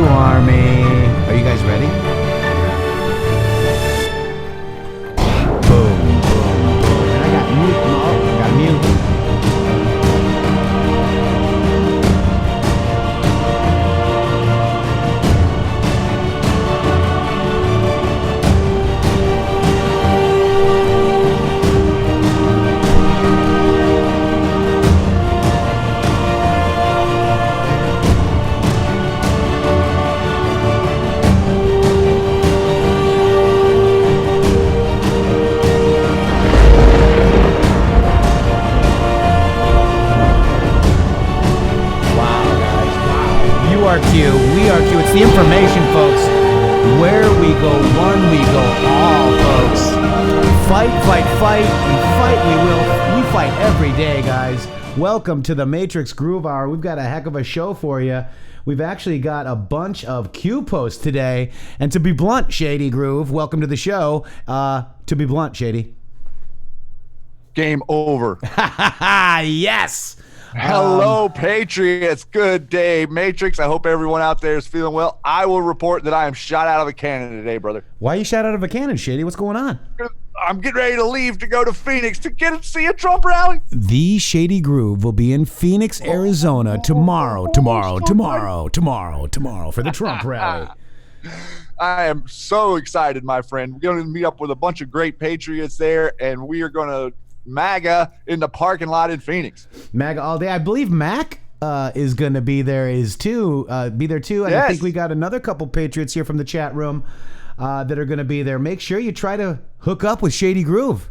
Army. Are you guys ready? Boom, boom, boom. And I got mute. Oh, I got mute. We are Q. It's the information, folks. Where we go one, we go all, folks. Fight, fight, fight, and fight we will. We fight every day, guys. Welcome to the Matrixxx Groove Hour. We've got a heck of a show for you. We've actually got a bunch of Q posts today. And to be blunt, Shady Groove, welcome to the show. To be blunt, Shady. Game over. Yes. Hello, Patriots. Good day, Matrixxx. I hope everyone out there is feeling well. I will report that I am shot out of a cannon today, brother. Why are you shot out of a cannon, Shady? What's going on? I'm getting ready to leave to go to Phoenix to get and see a Trump rally. The Shady Groove will be in Phoenix, Arizona tomorrow for the Trump rally. I am so excited, my friend. We're going to meet up with a bunch of great Patriots there, and we are going to MAGA in the parking lot in Phoenix. MAGA all day. I believe Mac is going to be there too. And yes. I think we got another couple Patriots here from the chat room that are going to be there. Make sure you try to hook up with Shady Groove.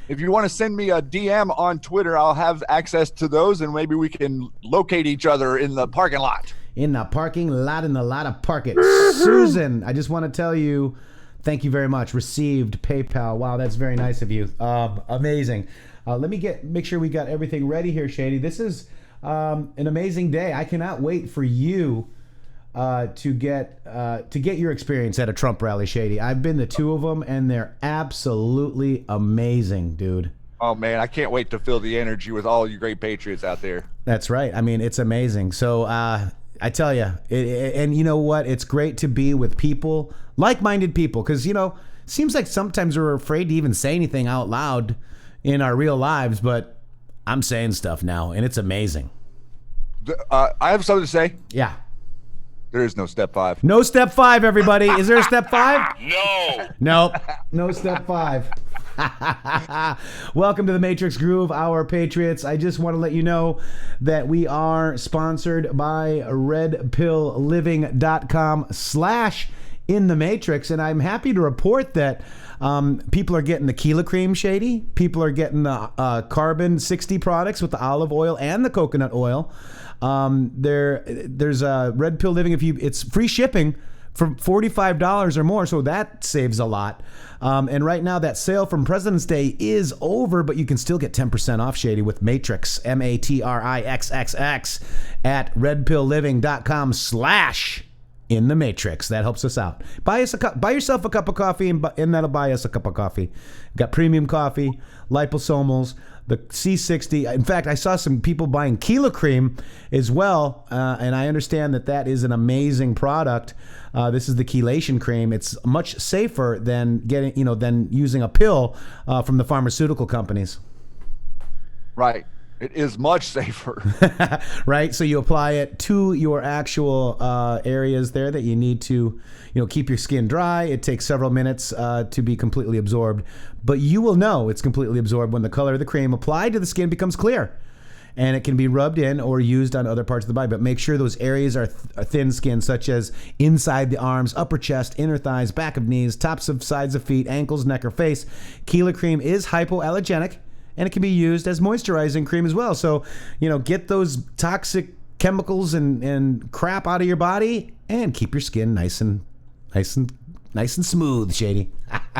If you want to send me a DM on Twitter, I'll have access to those, and maybe we can locate each other in the parking lot. In the parking lot, in the lot of park it. Susan, I just want to tell you, thank you very much. Received PayPal. Wow, that's very nice of you. Amazing. Let me make sure we got everything ready here, Shady. This is an amazing day. I cannot wait for you to get your experience at a Trump rally, Shady. I've been to two of them, and they're absolutely amazing, dude. Oh, man, I can't wait to feel the energy with all you great Patriots out there. That's right. I mean, it's amazing. So I tell you, and you know what? It's great to be with people, like-minded people, because, you know, seems like sometimes we're afraid to even say anything out loud in our real lives, but I'm saying stuff now, and it's amazing. I have something to say. Yeah. There is no step 5. No step 5, everybody. Is there a step 5? No. Nope. No step 5. Welcome to the Matrixxx Groove Hour, Patriots. I just want to let you know that we are sponsored by redpillliving.com/intheMatrixxx, and I'm happy to report that people are getting the Keela Cream, Shady. People are getting the Carbon 60 products with the olive oil and the coconut oil. There's Red Pill Living. It's free shipping for $45 or more, so that saves a lot. And right now, that sale from President's Day is over, but you can still get 10% off, Shady, with Matrixxx, MATRIXXX, at redpillliving.com/intheMatrixxx. That helps us out. Buy yourself a cup of coffee, and that'll buy us a cup of coffee. Got premium coffee, liposomals, the C60. In fact, I saw some people buying Keela Cream as well, and I understand that is an amazing product. This is the chelation cream. It's much safer than than using a pill from the pharmaceutical companies. Right. It is much safer. Right. So you apply it to your actual areas there that you need to, keep your skin dry. It takes several minutes to be completely absorbed, but you will know it's completely absorbed when the color of the cream applied to the skin becomes clear. And it can be rubbed in or used on other parts of the body. But make sure those areas are thin skin, such as inside the arms, upper chest, inner thighs, back of knees, tops of sides of feet, ankles, neck, or face. Keela Cream is hypoallergenic, and it can be used as moisturizing cream as well. So, get those toxic chemicals and crap out of your body and keep your skin nice and smooth, Shady.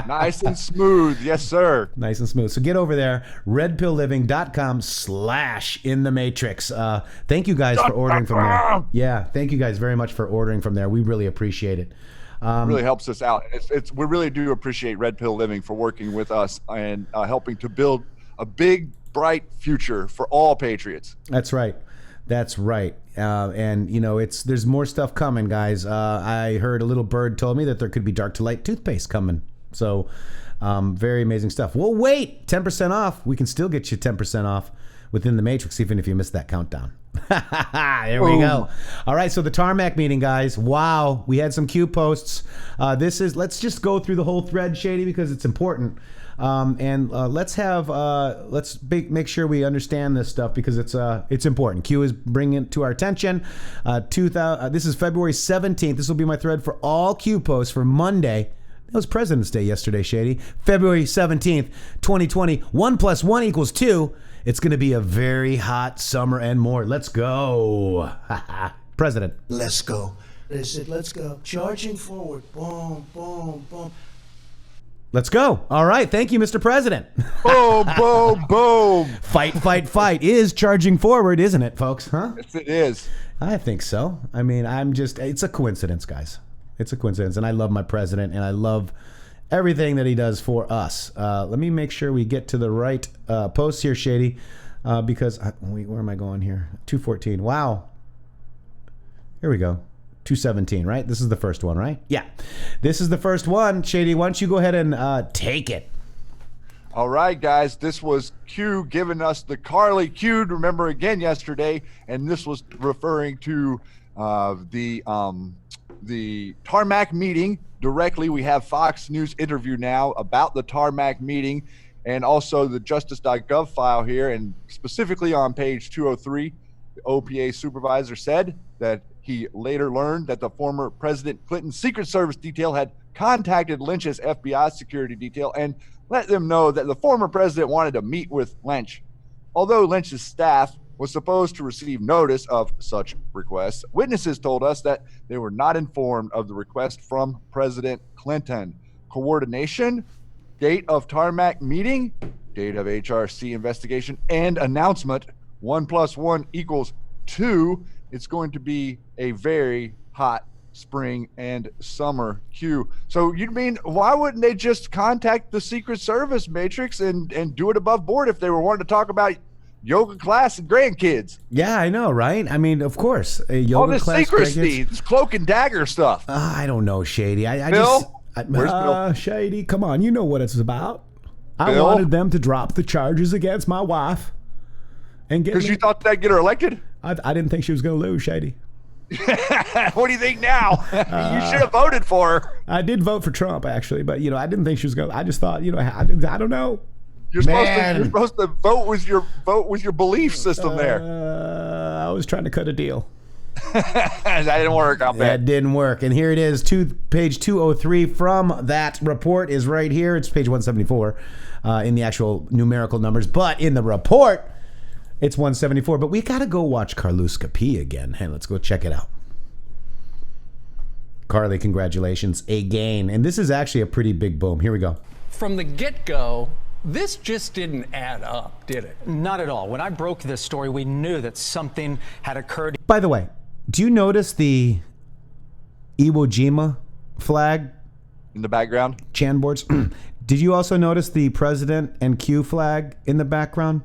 Nice and smooth. Yes, sir. Nice and smooth. So get over there, redpillliving.com/intheMatrixx. Thank you guys for ordering from there. Yeah, thank you guys very much for ordering from there. We really appreciate it. Really helps us out. We really do appreciate Red Pill Living for working with us and helping to build a big, bright future for all Patriots. That's right. That's right. And you know, there's more stuff coming, guys. I heard a little bird told me that there could be dark to light toothpaste coming. So very amazing stuff. Well, wait, 10% off. We can still get you 10% off within the Matrix, even if you missed that countdown. There we go. All right, so the tarmac meeting, guys. Wow, we had some Q posts. Let's just go through the whole thread, Shady, because it's important. Let's make sure we understand this stuff because it's important. Q is bringing it to our attention. This is February 17th. This will be my thread for all Q posts for Monday. That was President's Day yesterday, Shady. February 17th, 2020. 1 + 1 = 2. It's going to be a very hot summer and more. Let's go. President. Let's go. They said, let's go. Charging forward. Boom, boom, boom. Let's go. All right. Thank you, Mr. President. Boom, boom, boom. Fight, fight, fight is charging forward, isn't it, folks? Huh? Yes, it is. I think so. I mean, it's a coincidence, guys. It's a coincidence. And I love my president, and I love everything that he does for us. Let me make sure we get to the right post here, Shady, because where am I going here? 214. Wow. Here we go. 217, right? This is the first one, right? Yeah. This is the first one. Shady, why don't you go ahead and take it? All right, guys. This was Q giving us the Carly Q to remember again yesterday, and this was referring to the tarmac meeting. Directly, we have Fox News interview now about the tarmac meeting and also the justice.gov file here. And specifically on page 203, the OPA supervisor said that he later learned that the former President Clinton's Secret Service detail had contacted Lynch's FBI security detail and let them know that the former president wanted to meet with Lynch. Although Lynch's staff was supposed to receive notice of such requests, witnesses told us that they were not informed of the request from President Clinton. Coordination, date of tarmac meeting, date of HRC investigation, and announcement, 1 + 1 = 2. It's going to be a very hot spring and summer Q. So you mean, why wouldn't they just contact the Secret Service, Matrixxx, and do it above board if they were wanting to talk about yoga class and grandkids? Yeah, I know, right? I mean, of course. Yoga all this class, secrecy, this cloak and dagger stuff. I don't know, Shady. Bill? Where's Bill? Shady, come on. You know what it's about. I Bill? wanted them to drop the charges against my wife. Because you thought that'd get her elected? I didn't think she was going to lose, Shady. What do you think now? You should have voted for her. I did vote for Trump, actually, but I didn't think she was going to. I just thought, I don't know. You're supposed to vote with your belief system there. I was trying to cut a deal. That didn't work. I'll bet. That didn't work. And here it is. Page 203 from that report is right here. It's page 174 in the actual numerical numbers, but in the report, it's 174. But we got to go watch Carluska P again. Hey, let's go check it out. Carly, congratulations again. And this is actually a pretty big boom. Here we go. From the get-go, this just didn't add up, did it? Not at all. When I broke this story, we knew that something had occurred. By the way, do you notice the Iwo Jima flag? In the background? Chan boards. Did you also notice the president and Q flag in the background?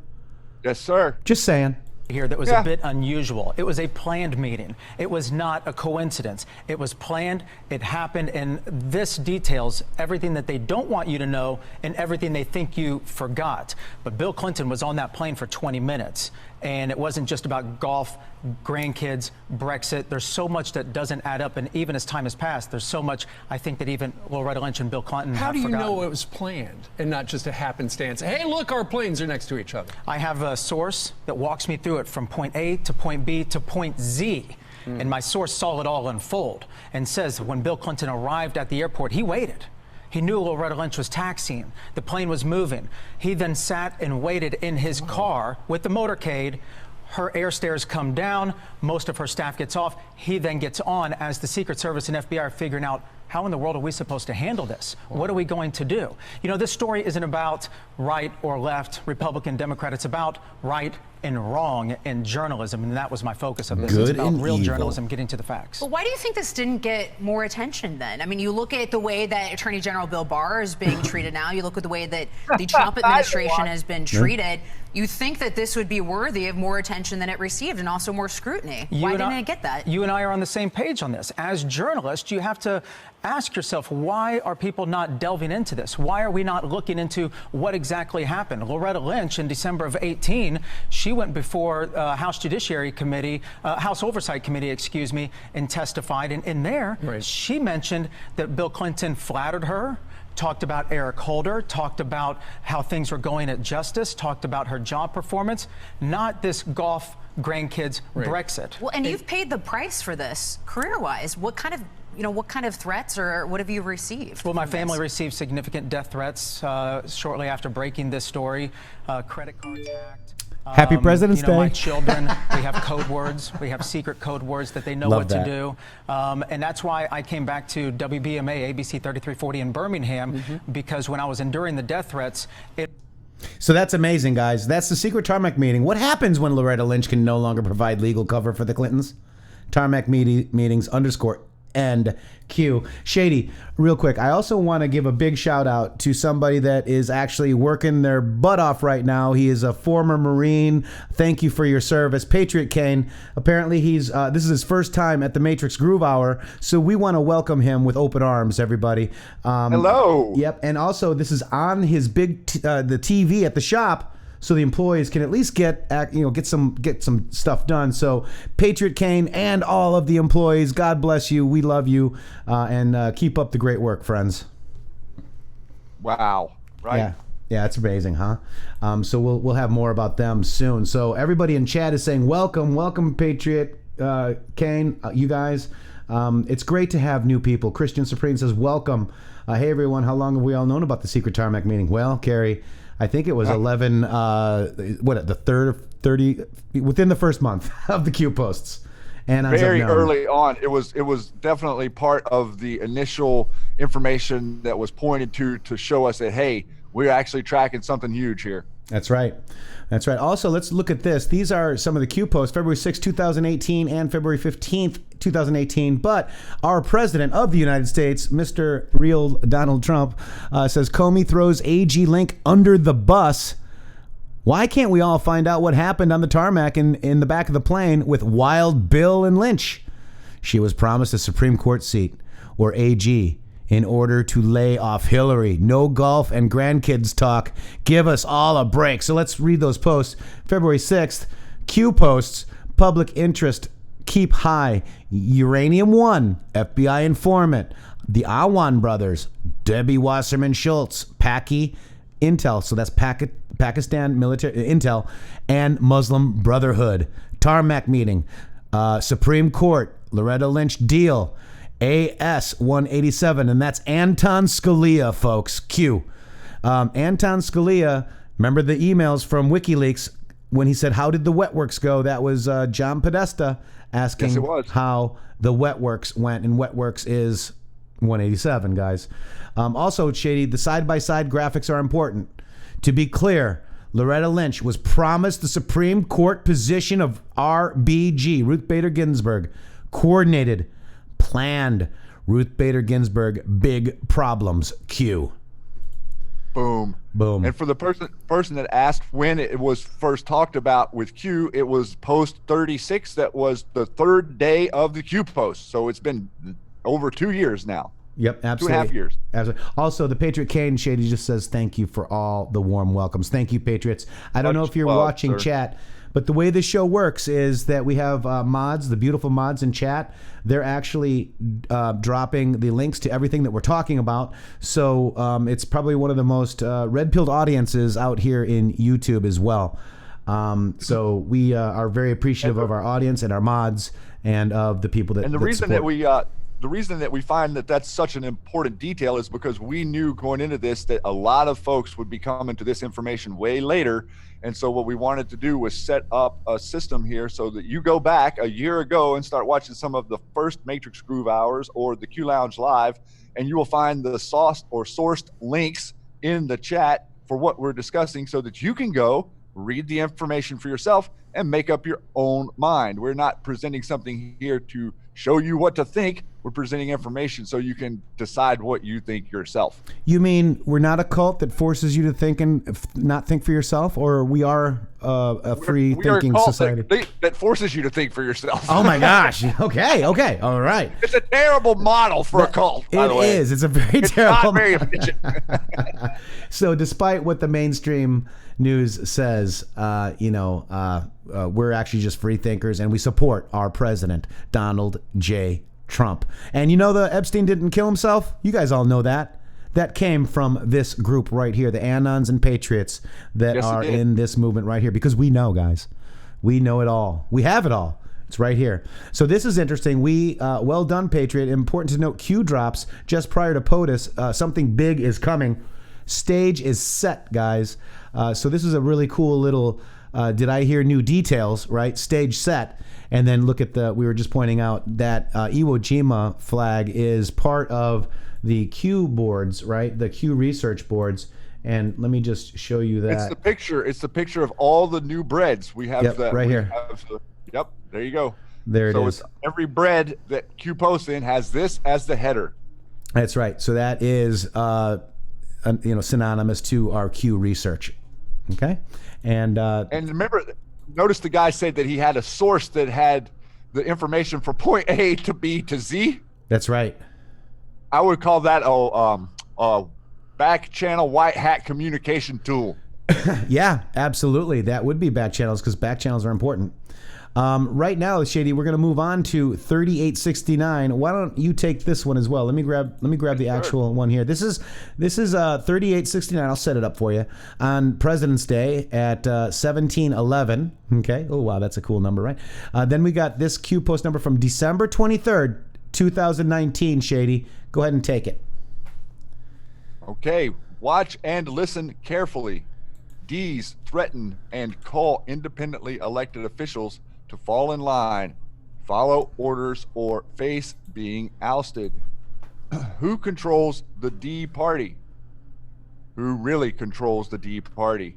Yes, sir. Just saying. Here that was a bit unusual. It was a planned meeting. It was not a coincidence. It was planned, it happened, and this details everything that they don't want you to know and everything they think you forgot. But Bill Clinton was on that plane for 20 minutes, and it wasn't just about golf, grandkids, Brexit. There's so much that doesn't add up, and even as time has passed, there's so much I think that even Loretta Lynch and Bill Clinton How have do you forgotten. know it was planned and not just a happenstance? Hey, look, our planes are next to each other. I have a source that walks me through it from point A to point B to point Z. And my source saw it all unfold and says when Bill Clinton arrived at the airport, he waited. He knew Loretta Lynch was taxiing. The plane was moving. He then sat and waited in his car with the motorcade. Her air stairs come down. Most of her staff gets off. He then gets on as the Secret Service and FBI are figuring out how in the world are we supposed to handle this? What are we going to do? You know, this story isn't about right or left, Republican, Democrat. It's about right and wrong in journalism, and that was my focus of this. Good it's about and real evil. journalism, getting to the facts. But why do you think this didn't get more attention then? I mean, you look at the way that Attorney General Bill Barr is being treated now. You look at the way that the Trump administration has been treated. You think that this would be worthy of more attention than it received, and also more scrutiny. Why didn't it get that? You and I are on the same page on this. As journalists, you have to ask yourself, why are people not delving into this? Why are we not looking into what exactly happened? Loretta Lynch, in December of 18, she went before House Judiciary Committee, House Oversight Committee, excuse me, and testified. And in there, she mentioned that Bill Clinton flattered her, talked about Eric Holder, talked about how things were going at Justice, talked about her job performance, not this golf grandkids Brexit. Well, and you've paid the price for this career-wise. What kind of threats or what have you received? Well, my family received significant death threats shortly after breaking this story. Credit cards hacked. Happy President's Day. My children, we have code words. We have secret code words that they know what to do. And that's why I came back to WBMA, ABC 3340 in Birmingham, because when I was enduring the death threats, So that's amazing, guys. That's the secret tarmac meeting. What happens when Loretta Lynch can no longer provide legal cover for the Clintons? Tarmac meetings _and Q. Shady, real quick, I also want to give a big shout out to somebody that is actually working their butt off right now. He is a former Marine. Thank you for your service. Patriot Kane. Apparently this is his first time at the Matrixxx Groove Hour, so we want to welcome him with open arms, everybody. Hello. Yep, and also this is on his big the TV at the shop, so the employees can at least get some stuff done. So Patriot Kane and all of the employees, God bless you. We love you, and keep up the great work, friends. Wow. Right. Yeah, it's amazing, huh? So we'll have more about them soon. So everybody in chat is saying welcome, Patriot Kane, you guys. It's great to have new people. Christian Supreme says welcome. Hey everyone, how long have we all known about the secret tarmac meeting? Well, Carrie, I think it was 11, the third of 30, within the first month of the Q posts. And very early on, it was definitely part of the initial information that was pointed to show us that, hey, we're actually tracking something huge here. That's right. That's right. Also, let's look at this. These are some of the Q posts, February 6, 2018 and February 15th, 2018. But our president of the United States, Mr. Real Donald Trump, says Comey throws AG Link under the bus. Why can't we all find out what happened on the tarmac in the back of the plane with Wild Bill and Lynch? She was promised a Supreme Court seat, or AG, in order to lay off Hillary. No golf and grandkids talk. Give us all a break. So let's read those posts. February 6th, Q posts, public interest keep high. Uranium One, FBI informant. The Awan brothers, Debbie Wasserman Schultz, Paki, Intel. So that's Pakistan military Intel and Muslim Brotherhood. Tarmac meeting. Supreme Court, Loretta Lynch deal. AS 187, and that's Anton Scalia, folks. Q. Anton Scalia, remember the emails from WikiLeaks when he said, how did the wet works go? That was John Podesta asking how the wet works went, and wet works is 187, guys. Also, Shady, the side-by-side graphics are important. To be clear, Loretta Lynch was promised the Supreme Court position of RBG, Ruth Bader Ginsburg, coordinated, planned. Ruth Bader Ginsburg, big problems. Q. Boom. Boom. And for the person that asked when it was first talked about with Q, it was post 36. That was the third day of the Q post. So it's been over 2 years now. Yep, absolutely. 2.5 years. Absolutely. Also, the Patriot Kane Shady just says thank you for all the warm welcomes. Thank you, Patriots. I don't know if you're watching chat, but the way this show works is that we have mods, the beautiful mods in chat. They're actually dropping the links to everything that we're talking about. So it's probably one of the most red-pilled audiences out here in YouTube as well. So we are very appreciative of our audience and our mods and of the people that. And the reason that the reason that we find that that's such an important detail is because we knew going into this that a lot of folks would be coming to this information way later. And so what we wanted to do was set up a system here so that you go back a year ago and start watching some of the first Matrixxx Groove hours or the Q Lounge Live, and you will find the sourced links in the chat for what we're discussing so that you can go read the information for yourself and make up your own mind. We're not presenting something here to show you what to think. We're presenting information so you can decide what you think yourself. You mean we're not a cult that forces you to think and not think for yourself, or we are a free thinking society that forces you to think for yourself? Oh my gosh. Okay. All right. It's a terrible model for a cult, by the way. It is. It's a very terrible not very efficient. So despite what the mainstream news says, we're actually just free thinkers, and we support our president, Donald J. Trump. And you know the Epstein didn't kill himself? You guys all know that. That came from this group right here, the Anons and Patriots that are in this movement right here, because we know, guys. We know it all. We have it all. It's right here. So this is interesting. Well done, Patriot. Important to note, Q drops just prior to POTUS. Something big is coming. Stage is set, guys. So this is a really cool little, did I hear new details, right? Stage set. And then look at we were just pointing out that Iwo Jima flag is part of the Q boards, right? The Q research boards. And let me just show you that. It's the picture. It's the picture of all the new breads. We have that right here. Yep, there you go. There it is. So every bread that Q posts in has this as the header. That's right. So that is synonymous to our Q research. Okay. And remember, notice the guy said that he had a source that had the information from point A to B to Z. That's right. I would call that a back channel white hat communication tool. Yeah, absolutely. That would be back channels, because back channels are important. Right now, Shady, we're going to move on to 3869. Why don't you take this one as well? Let me grab the actual one here. This is 3869. I'll set it up for you. On President's Day at 1711. Okay. Oh wow, that's a cool number, right? Then we got this Q post number from December 23rd, 2019. Shady, go ahead and take it. Okay. Watch and listen carefully. D's threaten and call independently elected officials to fall in line, follow orders, or face being ousted. Who controls the D party? Who really controls the D party?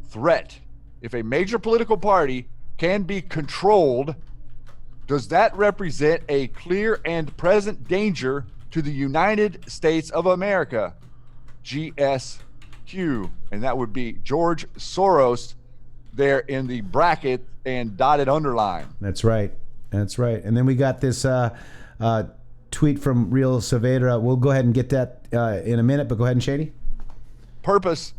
Threat. If a major political party can be controlled, does that represent a clear and present danger to the United States of America? GSQ. And that would be George Soros there in the bracket and dotted underline. That's right. That's right. And then we got this tweet from Real Saavedra. We'll go ahead and get that in a minute, but go ahead and Shady. Purpose.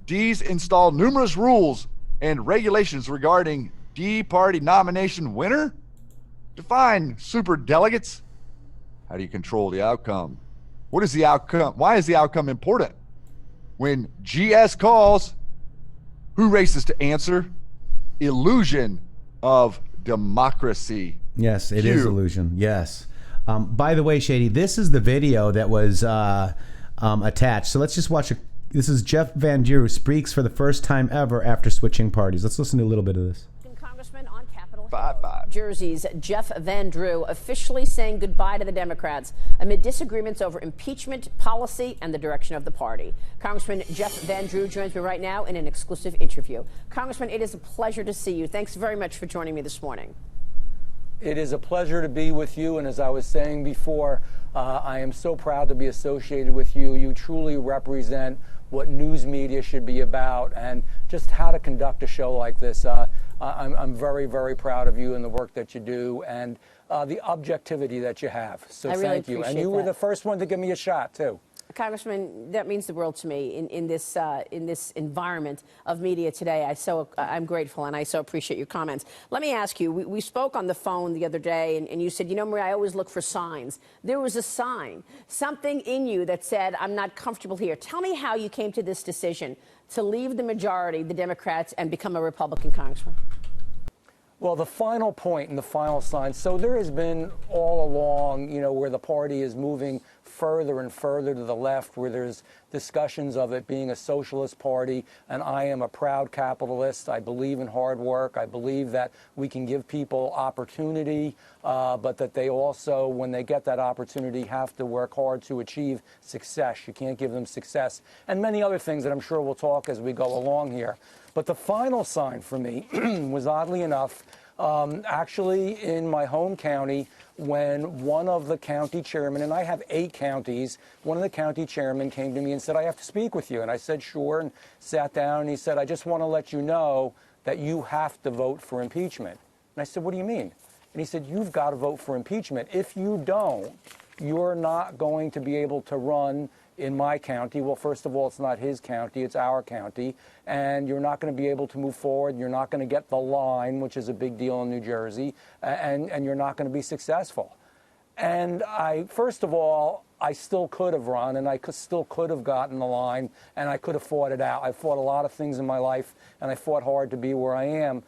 D's install numerous rules and regulations regarding D party nomination winner. Define super delegates. How do you control the outcome? What is the outcome? Why is the outcome important? When GS calls, who races to answer? Illusion of democracy. Yes, it is illusion. Yes. By the way, Shady, this is the video that was attached. So let's just watch. This is Jeff Van Drew speaks for the first time ever after switching parties. Let's listen to a little bit of this. Congressman on Capitol Hill. 5-5. Jersey's Jeff Van Drew officially saying goodbye to the Democrats amid disagreements over impeachment policy and the direction of the party. Congressman Jeff Van Drew joins me right now in an exclusive interview. Congressman, it is a pleasure to see you. Thanks very much for joining me this morning. It is a pleasure to be with you, and as I was saying before, I am so proud to be associated with you. You truly represent what news media should be about and just how to conduct a show like this. I'm very, very proud of you and the work that you do and the objectivity that you have. So I really thank you. And you were the first one to give me a shot, too. Congressman, that means the world to me in this environment of media today. I'm grateful, and I so appreciate your comments. Let me ask you, we spoke on the phone the other day, and you said, you know, Maria, I always look for signs. There was a sign, something in you that said, I'm not comfortable here. Tell me how you came to this decision to leave the majority, the Democrats, and become a Republican congressman. Well, the final point and the final sign. So there has been all along, where the party is moving further and further to the left, where there's discussions of it being a socialist party. And I am a proud capitalist. I believe in hard work. I believe that we can give people opportunity, but that they also, when they get that opportunity, have to work hard to achieve success. You can't give them success. And many other things that I'm sure we'll talk as we go along here. But the final sign for me was, oddly enough, actually in my home county, when one of the county chairmen, and I have 8 counties, one of the county chairmen came to me and said, I have to speak with you. And I said, sure, and sat down, and he said, I just want to let you know that you have to vote for impeachment. And I said, what do you mean? And he said, you've got to vote for impeachment. If you don't, you're not going to be able to run in my county. Well, first of all, it's not his county, it's our county, and you're not going to be able to move forward. You're not going to get the line, which is a big deal in New Jersey, and you're not going to be successful. And first of all, I still could have run, and still could have gotten the line, and I could have fought it out. I fought a lot of things in my life, and I fought hard to be where I am.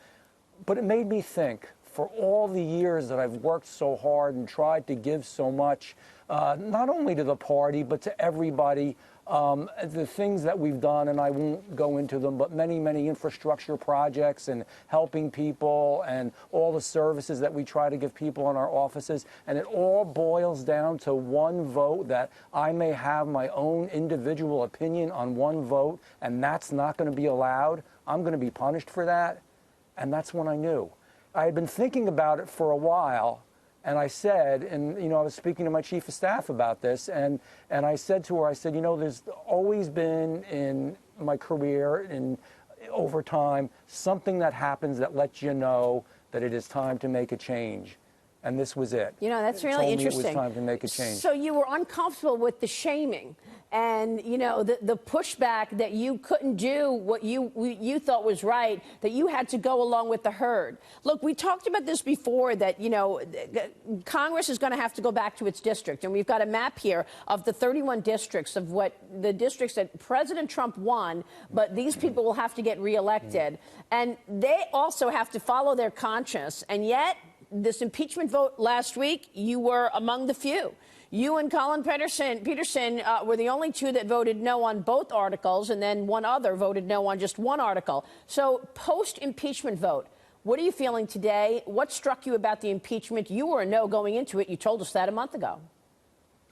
But it made me think, for all the years that I've worked so hard and tried to give so much, not only to the party, but to everybody, the things that we've done, and I won't go into them, but many, many infrastructure projects and helping people and all the services that we try to give people in our offices. And it all boils down to one vote, that I may have my own individual opinion on one vote, and that's not going to be allowed. I'm going to be punished for that. And that's when I knew. I had been thinking about it for a while, and I said, and I was speaking to my chief of staff about this, and I said to her, I said, there's always been in my career and over time something that happens that lets you know that it is time to make a change. And this was it. That's really interesting. It was time to make a change. So you were uncomfortable with the shaming and, the pushback that you couldn't do what you thought was right, that you had to go along with the herd. Look, we talked about this before, that, Congress is going to have to go back to its district. And we've got a map here of the 31 districts of what the districts that President Trump won, but these people will have to get reelected. And they also have to follow their conscience. And yet, this impeachment vote last week, you were among the few. You and Colin Peterson were the only 2 that voted no on both articles, and then one other voted no on just one article. So post-impeachment vote, what are you feeling today? What struck you about the impeachment? You were a no going into it. You told us that a month ago.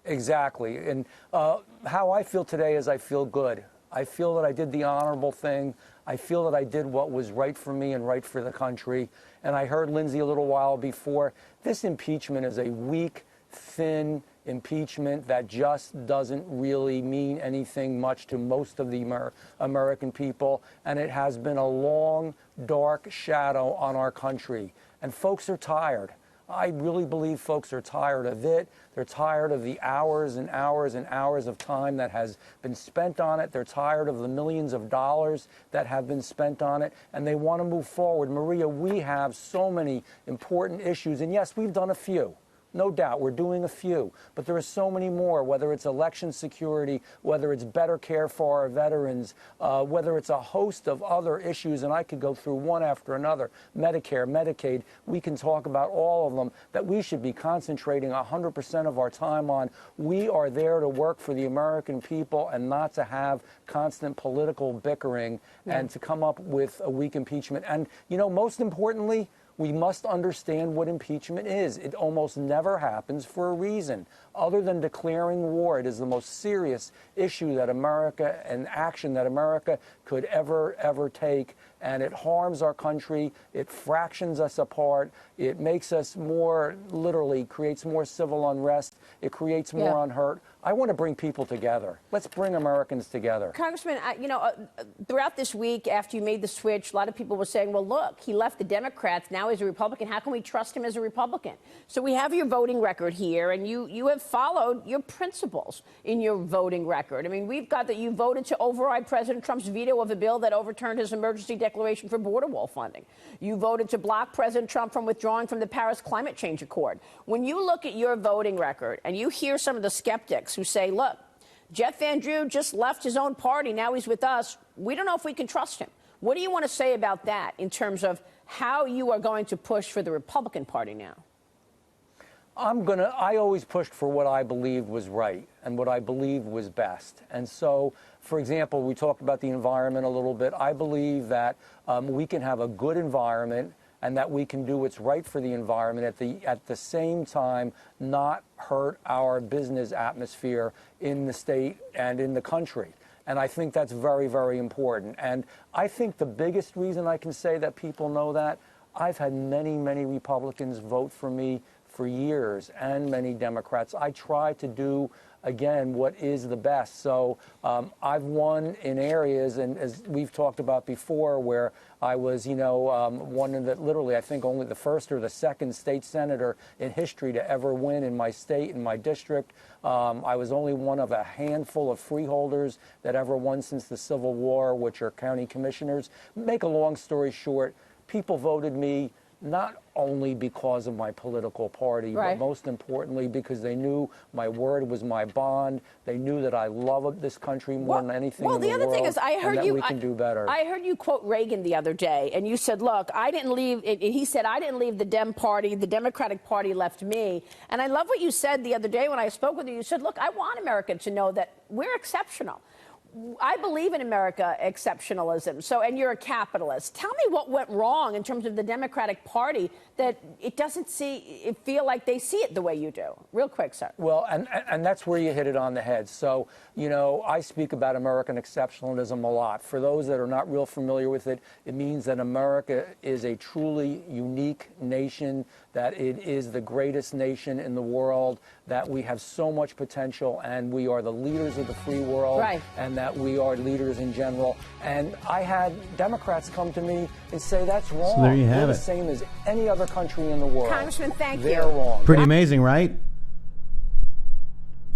Exactly. And how I feel today is I feel good. I feel that I did the honorable thing. I feel that I did what was right for me and right for the country. And I heard Lindsay a little while before, this impeachment is a weak, thin impeachment that just doesn't really mean anything much to most of the American people. And it has been a long, dark shadow on our country. And folks are tired. I really believe folks are tired of it. They're tired of the hours and hours and hours of time that has been spent on it. They're tired of the millions of dollars that have been spent on it, and they want to move forward. Maria, we have so many important issues, and yes, we've done a few. No doubt, we're doing a few, but there are so many more, whether it's election security, whether it's better care for our veterans, whether it's a host of other issues, and I could go through one after another, Medicare, Medicaid, we can talk about all of them, that we should be concentrating 100% of our time on. We are there to work for the American people and not to have constant political bickering and to come up with a weak impeachment. And, most importantly, we must understand what impeachment is. It almost never happens for a reason. Other than declaring war, it is the most serious issue that America and action that America could ever take. And it harms our country. It fractions us apart. It makes us more, literally, creates more civil unrest. It creates more unhurt. I want to bring people together. Let's bring Americans together. Congressman, throughout this week, after you made the switch, a lot of people were saying, well, look, he left the Democrats. Now he's a Republican. How can we trust him as a Republican? So we have your voting record here, and you have followed your principles in your voting record. I mean, we've got that you voted to override President Trump's veto of a bill that overturned his emergency declaration for border wall funding. You voted to block President Trump from withdrawing from the Paris Climate Change Accord. When you look at your voting record and you hear some of the skeptics who say, look, Jeff Van Drew just left his own party. Now he's with us. We don't know if we can trust him. What do you want to say about that in terms of how you are going to push for the Republican Party now? I always pushed for what I believed was right and what I believed was best. And so, for example, we talked about the environment a little bit. I believe that we can have a good environment and that we can do what's right for the environment at the same time not hurt our business atmosphere in the state and in the country. And I think that's very, very important. And I think the biggest reason I can say that people know that, I've had many, many Republicans vote for me for years, and many Democrats. I try to do, again, what is the best. So I've won in areas, and as we've talked about before, where I was, one of the, literally, I think only the first or the second state senator in history to ever win in my state, in my district. I was only one of a handful of freeholders that ever won since the Civil War, which are county commissioners. Make a long story short, people voted me not only because of my political party, right, but most importantly because they knew my word was my bond. They knew that I love this country more than anything in the world. Well, the other thing is, I heard we can do better. I heard you quote Reagan the other day, and you said, look, I didn't leave, he said, I didn't leave the Dem Party, the Democratic Party left me. And I love what you said the other day when I spoke with you. You said, look, I want America to know that we're exceptional. I believe in America exceptionalism. So, and you're a capitalist. Tell me what went wrong in terms of the Democratic Party that it doesn't feel like they see it the way you do. Real quick, sir. Well, and that's where you hit it on the head. So, I speak about American exceptionalism a lot. For those that are not real familiar with it, it means that America is a truly unique nation, that it is the greatest nation in the world, that we have so much potential, and we are the leaders of the free world, right, and that we are leaders in general. And I had Democrats come to me and say, that's wrong. So there you have We're it. the same as any other country in the world. Congressman, thank They're you. wrong. Pretty amazing, right?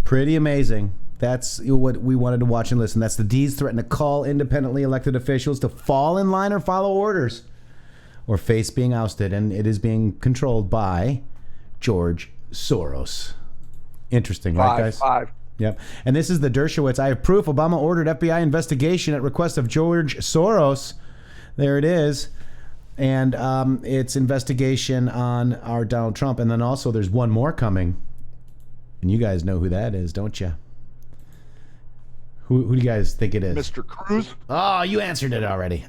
Pretty amazing. That's what we wanted to watch and listen. That's the D's threaten to call independently elected officials to fall in line or follow orders or face being ousted. And it is being controlled by George Soros. Interesting, right, guys? Five. Yep. And this is the Dershowitz. I have proof. Obama ordered FBI investigation at request of George Soros. There it is. And it's investigation on our Donald Trump. And then also there's one more coming. And you guys know who that is, don't you? Who do you guys think it is? Mr. Cruz. Oh, you answered it already.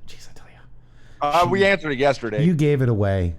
Jeez, I tell you. We answered it yesterday. You gave it away.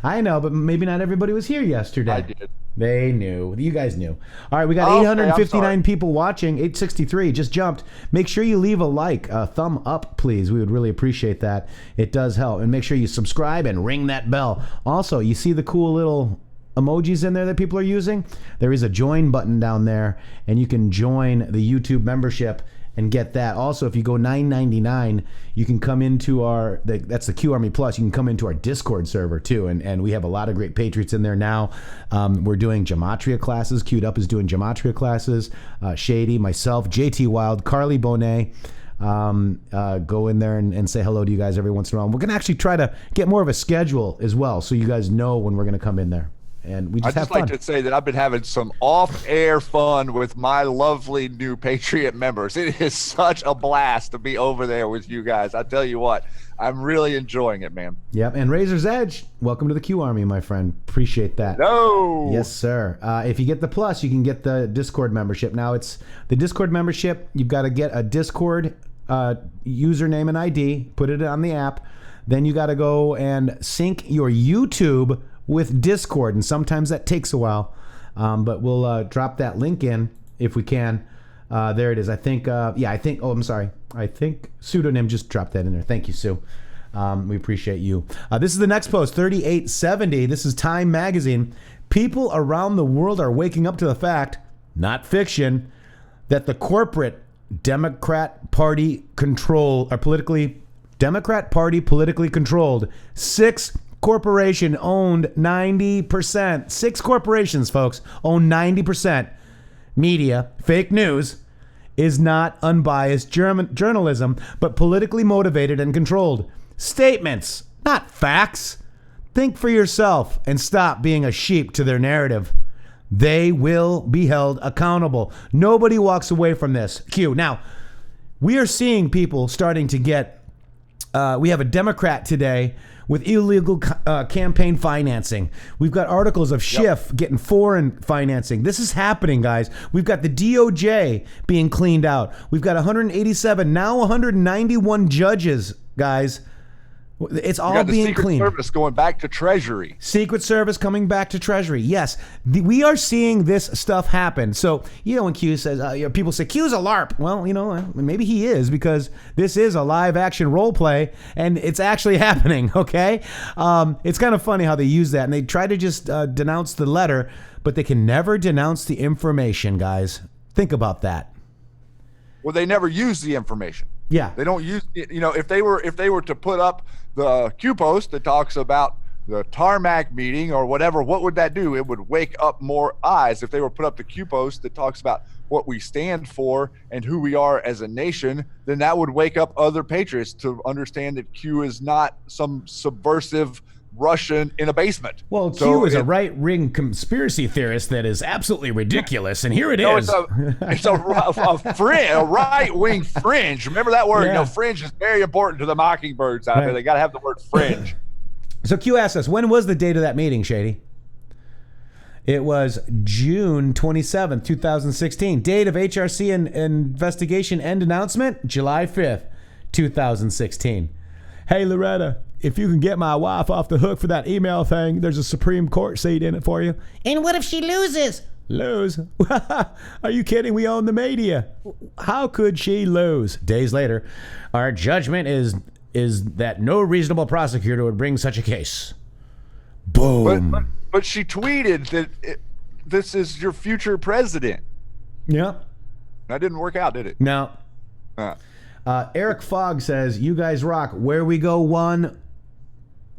I know, but maybe not everybody was here yesterday. I did. They knew. You guys knew. All right, we got Okay, 859 people watching. 863 just jumped. Make sure you leave a like, a thumb up, please. We would really appreciate that. It does help. And make sure you subscribe and ring that bell. Also, you see the cool little emojis in there that people are using? There is a join button down there, and you can join the YouTube membership and get that. Also, if you go $9.99, you can come into that's the Q Army Plus. You can come into our Discord server too, and we have a lot of great Patriots in there now. We're doing Gematria classes. Queued Up is doing Gematria classes. Shady, myself, JT Wild, Carly Bonet. Go in there and say hello to you guys every once in a while. We're going to actually try to get more of a schedule as well, so you guys know when we're going to come in there. And we just have fun. I'd like to say that I've been having some off-air fun with my lovely new Patriot members. It is such a blast to be over there with you guys. I tell you what, I'm really enjoying it, man. Yep, and Razor's Edge, welcome to the Q Army, my friend. Appreciate that. No. Yes, sir. If you get the Plus, you can get the Discord membership. Now, it's the Discord membership. You've got to get a Discord username and ID, put it on the app. Then you got to go and sync your YouTube with Discord, and sometimes that takes a while, but we'll drop that link in if we can. There it is. I think Pseudonym just dropped that in there. Thank you, Sue. We appreciate you. This is the next post, 3870. This is Time Magazine. People around the world are waking up to the fact, not fiction, that the corporate Democrat Party politically controlled 6 corporation owned 90%. 6 corporations, folks, own 90%. Media, fake news, is not unbiased journalism, but politically motivated and controlled. Statements, not facts. Think for yourself and stop being a sheep to their narrative. They will be held accountable. Nobody walks away from this. Q. Now, We are seeing people starting to get, we have a Democrat today with illegal campaign financing. We've got articles of Schiff getting foreign financing. This is happening, guys. We've got the DOJ being cleaned out. We've got 187, now 191 judges, guys. It's all being cleaned. Secret Service going back to Treasury. Secret Service coming back to Treasury. Yes, we are seeing this stuff happen. So, when Q says, people say, Q's a LARP. Well, maybe he is, because this is a live action role play and it's actually happening, okay? It's kind of funny how they use that, and they try to just denounce the letter, but they can never denounce the information, guys. Think about that. Well, they never use the information. Yeah. They don't use, if they were to put up the Q post that talks about the tarmac meeting or whatever, what would that do? It would wake up more eyes. If they were put up the Q post that talks about what we stand for and who we are as a nation, then that would wake up other patriots to understand that Q is not some subversive Russian in a basement. Well, Q is a right-wing conspiracy theorist that is absolutely ridiculous, and here it is. It's a right-wing fringe. Remember that word? Yeah. Fringe is very important to the mockingbirds out there. They got to have the word fringe. So Q asked us, when was the date of that meeting, Shady? It was June 27th, 2016. Date of HRC and investigation end announcement, July 5th, 2016. Hey, Loretta, if you can get my wife off the hook for that email thing, there's a Supreme Court seat in it for you. And what if she loses? Lose? Are you kidding? We own the media. How could she lose? Days later, our judgment is that no reasonable prosecutor would bring such a case. Boom. But she tweeted that this is your future president. Yeah. That didn't work out, did it? No. Eric Fogg says, you guys rock. Where we go one,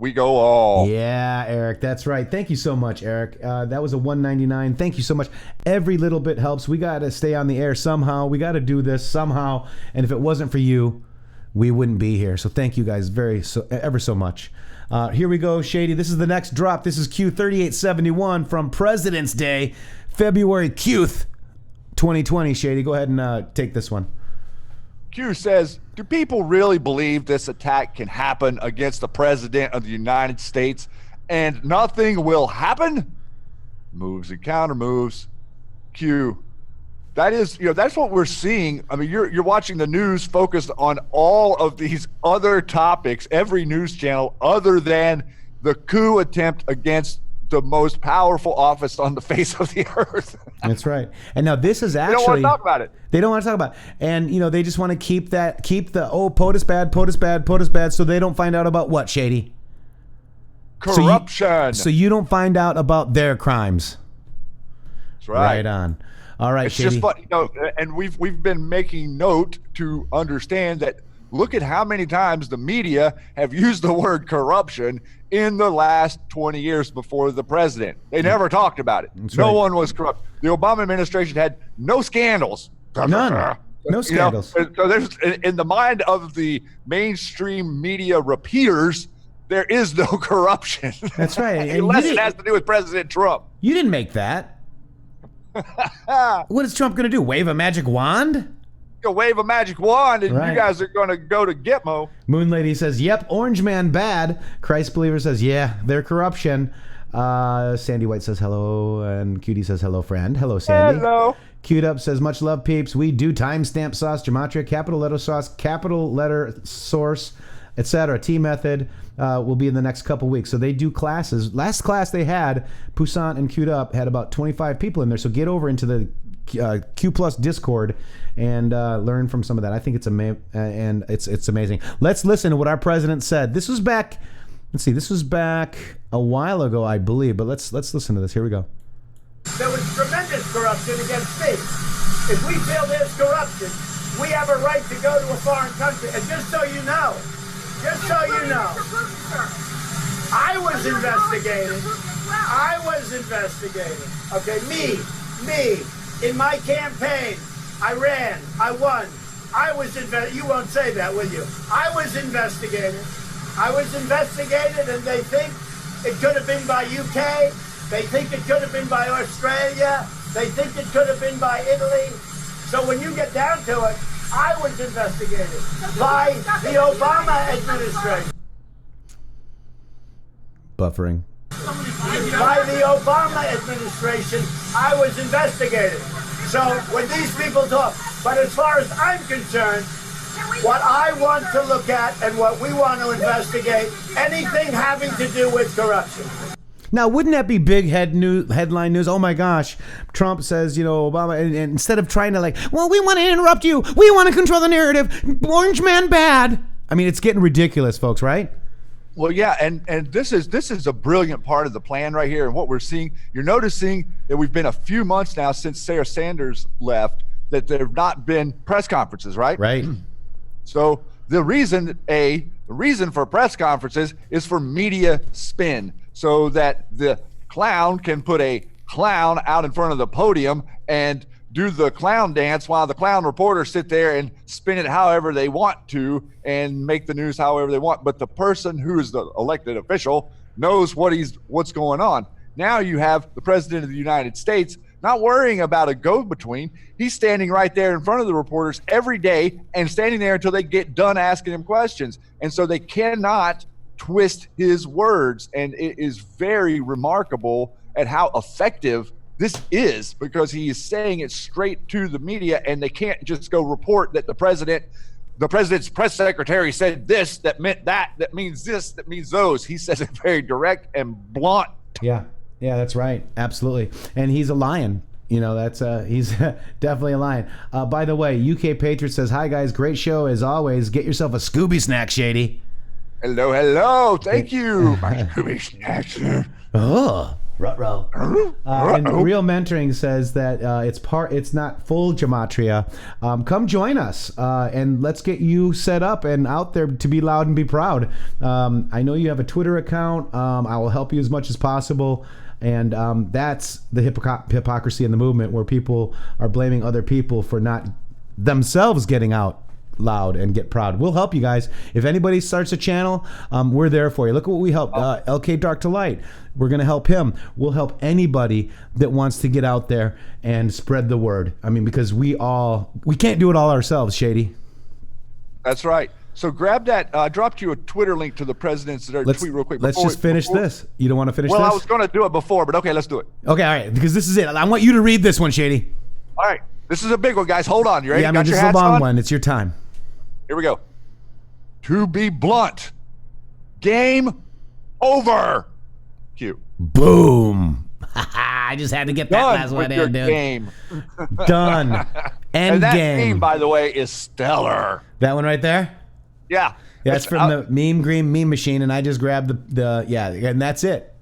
we go all. Yeah, Eric, that's right. Thank you so much, Eric. That was a $1.99. Thank you so much. Every little bit helps. We got to stay on the air somehow. We got to do this somehow. And if it wasn't for you, we wouldn't be here. So thank you guys ever so much. Here we go, Shady. This is the next drop. This is Q3871 from President's Day, February Q th, 2020. Shady, go ahead and take this one. Q says, do people really believe this attack can happen against the president of the United States and nothing will happen? Moves and counter moves. Q, that is, that's what we're seeing. I mean, you're watching the news focused on all of these other topics, every news channel other than the coup attempt against the most powerful office on the face of the earth. That's right. And now this is actually... They don't want to talk about it. They don't want to talk about it. And, they just want to keep the, POTUS bad, so they don't find out about what, Shady? Corruption. So you don't find out about their crimes. That's right. Right on. All right, it's Shady. Just fun, and we've been making note to understand that look at how many times the media have used the word corruption in the last 20 years before the president. They never talked about it. That's no right. one was corrupt. The Obama administration had no scandals. None. No scandals. So there's, in the mind of the mainstream media repeaters, there is no corruption. That's right. And Unless it has to do with President Trump. You didn't make that. What is Trump going to do? Wave a magic wand? Go wave a magic wand and Right. you guys are going to go to Gitmo. Moon Lady says, yep, Orange Man bad. Christ Believer says, yeah, they're corruption. Sandy White says hello, and Cutie says hello, friend. Hello, Sandy. Hello. Queued Up says, much love, peeps. We do timestamp sauce, gematria, capital letter sauce, capital letter source, etc. T method will be in the next couple weeks. So they do classes. Last class they had, Poussin and Queued Up had about 25 people in there. So get over into the Q Plus Discord and learn from some of that. I think it's amazing. Let's listen to what our president said. This was back. Let's see. This was back a while ago, I believe. But let's listen to this. Here we go. There was tremendous corruption against me. If we feel there's corruption, we have a right to go to a foreign country. And just so you know, I was investigated. Okay, me. In my campaign, I ran, I won. You won't say that, will you? I was investigated, and they think it could have been by UK. They think it could have been by Australia. They think it could have been by Italy. So when you get down to it, I was investigated by the Obama administration. Buffering. By the Obama administration, I was investigated. So when these people talk, but as far as I'm concerned, what I want to look at and what we want to investigate, anything having to do with corruption. Now, wouldn't that be big headline news? Oh my gosh, Trump says, Obama, and instead of trying to we want to interrupt you, we want to control the narrative, orange man bad. I mean, it's getting ridiculous, folks, right? Well, yeah, and this is a brilliant part of the plan right here. And what we're seeing, you're noticing that we've been a few months now since Sarah Sanders left, that there have not been press conferences, right? Right. So the reason for press conferences is for media spin, so that the clown can put a clown out in front of the podium and do the clown dance while the clown reporters sit there and spin it however they want to and make the news however they want. But the person who is the elected official knows what's going on. Now you have the president of the United States not worrying about a go-between. He's standing right there in front of the reporters every day and standing there until they get done asking him questions. And so they cannot twist his words. And it is very remarkable at how effective this is, because he is saying it straight to the media, and they can't just go report that the president's press secretary said this, that meant that means this, that means those. He says it very direct and blunt. Yeah, that's right. Absolutely. And he's a lion. He's definitely a lion. By the way, UK Patriots says, hi guys, great show as always. Get yourself a Scooby snack, Shady. Hello. Thank you. My Scooby snacks. Oh. Ruh-roh. And Real Mentoring says that it's not full gematria. Come join us and let's get you set up and out there to be loud and be proud. I know you have a Twitter account. I will help you as much as possible. And that's the hypocrisy in the movement, where people are blaming other people for not themselves getting out loud and get proud. We'll help you guys. If anybody starts a channel, we're there for you. Look at what we helped LK Dark to Light. We're going to help him. We'll help anybody that wants to get out there and spread the word. I mean, because we can't do it all ourselves, Shady. That's right. So grab that. I dropped you a Twitter link to the president's tweet real quick. Let's just finish this. You don't want to finish this? Well, I was going to do it before, but okay, let's do it. Okay, all right, because this is it. I want you to read this one, Shady. All right. This is a big one, guys. Hold on. You ready? Yeah, this is a long one. It's your time. Here we go. To be blunt, game over. Q. Boom. I just had to get that last one in, dude. Game. Done. End and that game. meme, by the way, is stellar. That one right there? Yeah. That's from the meme machine, and I just grabbed and that's it.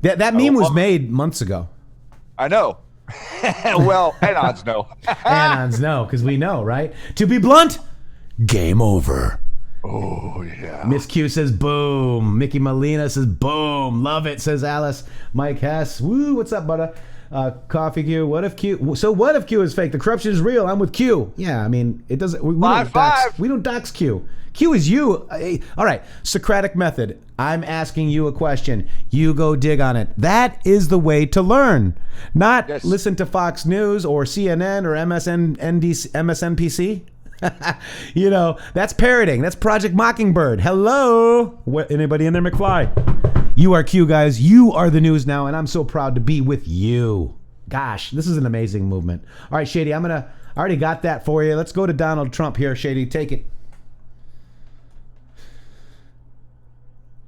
That meme was made months ago. I know. Well, Anons know. Anons know, because we know, right? To be blunt, game over. Oh, yeah. Miss Q says boom. Mickey Molina says boom. Love it, says Alice. Mike Hess. Woo, what's up, butter? Coffee Q. What if Q is fake? The corruption is real. I'm with Q. Yeah, I mean, it doesn't. We don't dox Q. Q is you. All right, Socratic method. I'm asking you a question. You go dig on it. That is the way to learn. Not listen to Fox News or CNN or MSNBC. That's parroting. That's Project Mockingbird. Hello. Anybody in there, McFly? You are Q, guys. You are the news now, and I'm so proud to be with you. Gosh, this is an amazing movement. All right, Shady, I already got that for you. Let's go to Donald Trump here, Shady. Take it.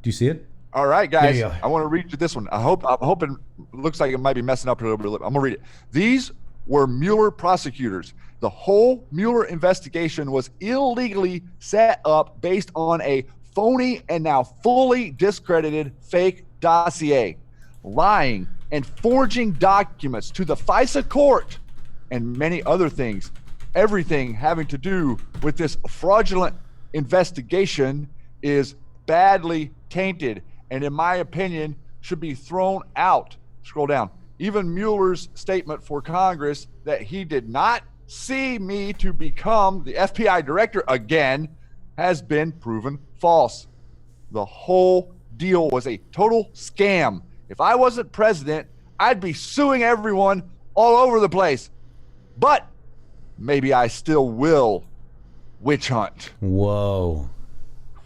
Do you see it? All right, guys. I want to read you this one. I'm hoping. Looks like it might be messing up a little bit. I'm gonna read it. These were Mueller prosecutors. The whole Mueller investigation was illegally set up based on a phony and now fully discredited fake dossier, lying and forging documents to the FISA court, and many other things. Everything having to do with this fraudulent investigation is badly tainted, and in my opinion, should be thrown out. Scroll down. Even Mueller's statement for Congress that he did not see me to become the FBI director again has been proven false. The whole deal was a total scam. If I wasn't president, I'd be suing everyone all over the place. But maybe I still will witch hunt. Whoa.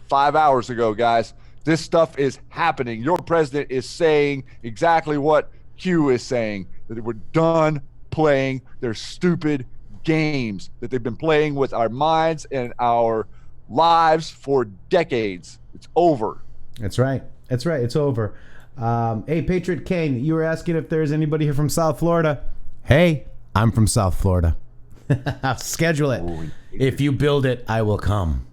5 hours ago, guys. This stuff is happening. Your president is saying exactly what Q is saying, that we're done playing their stupid games that they've been playing with our minds and our lives for decades. It's over. That's right. That's right. It's over. Hey, Patriot Kane, you were asking if there's anybody here from South Florida. Hey, I'm from South Florida. I'll schedule it. If you build it, I will come.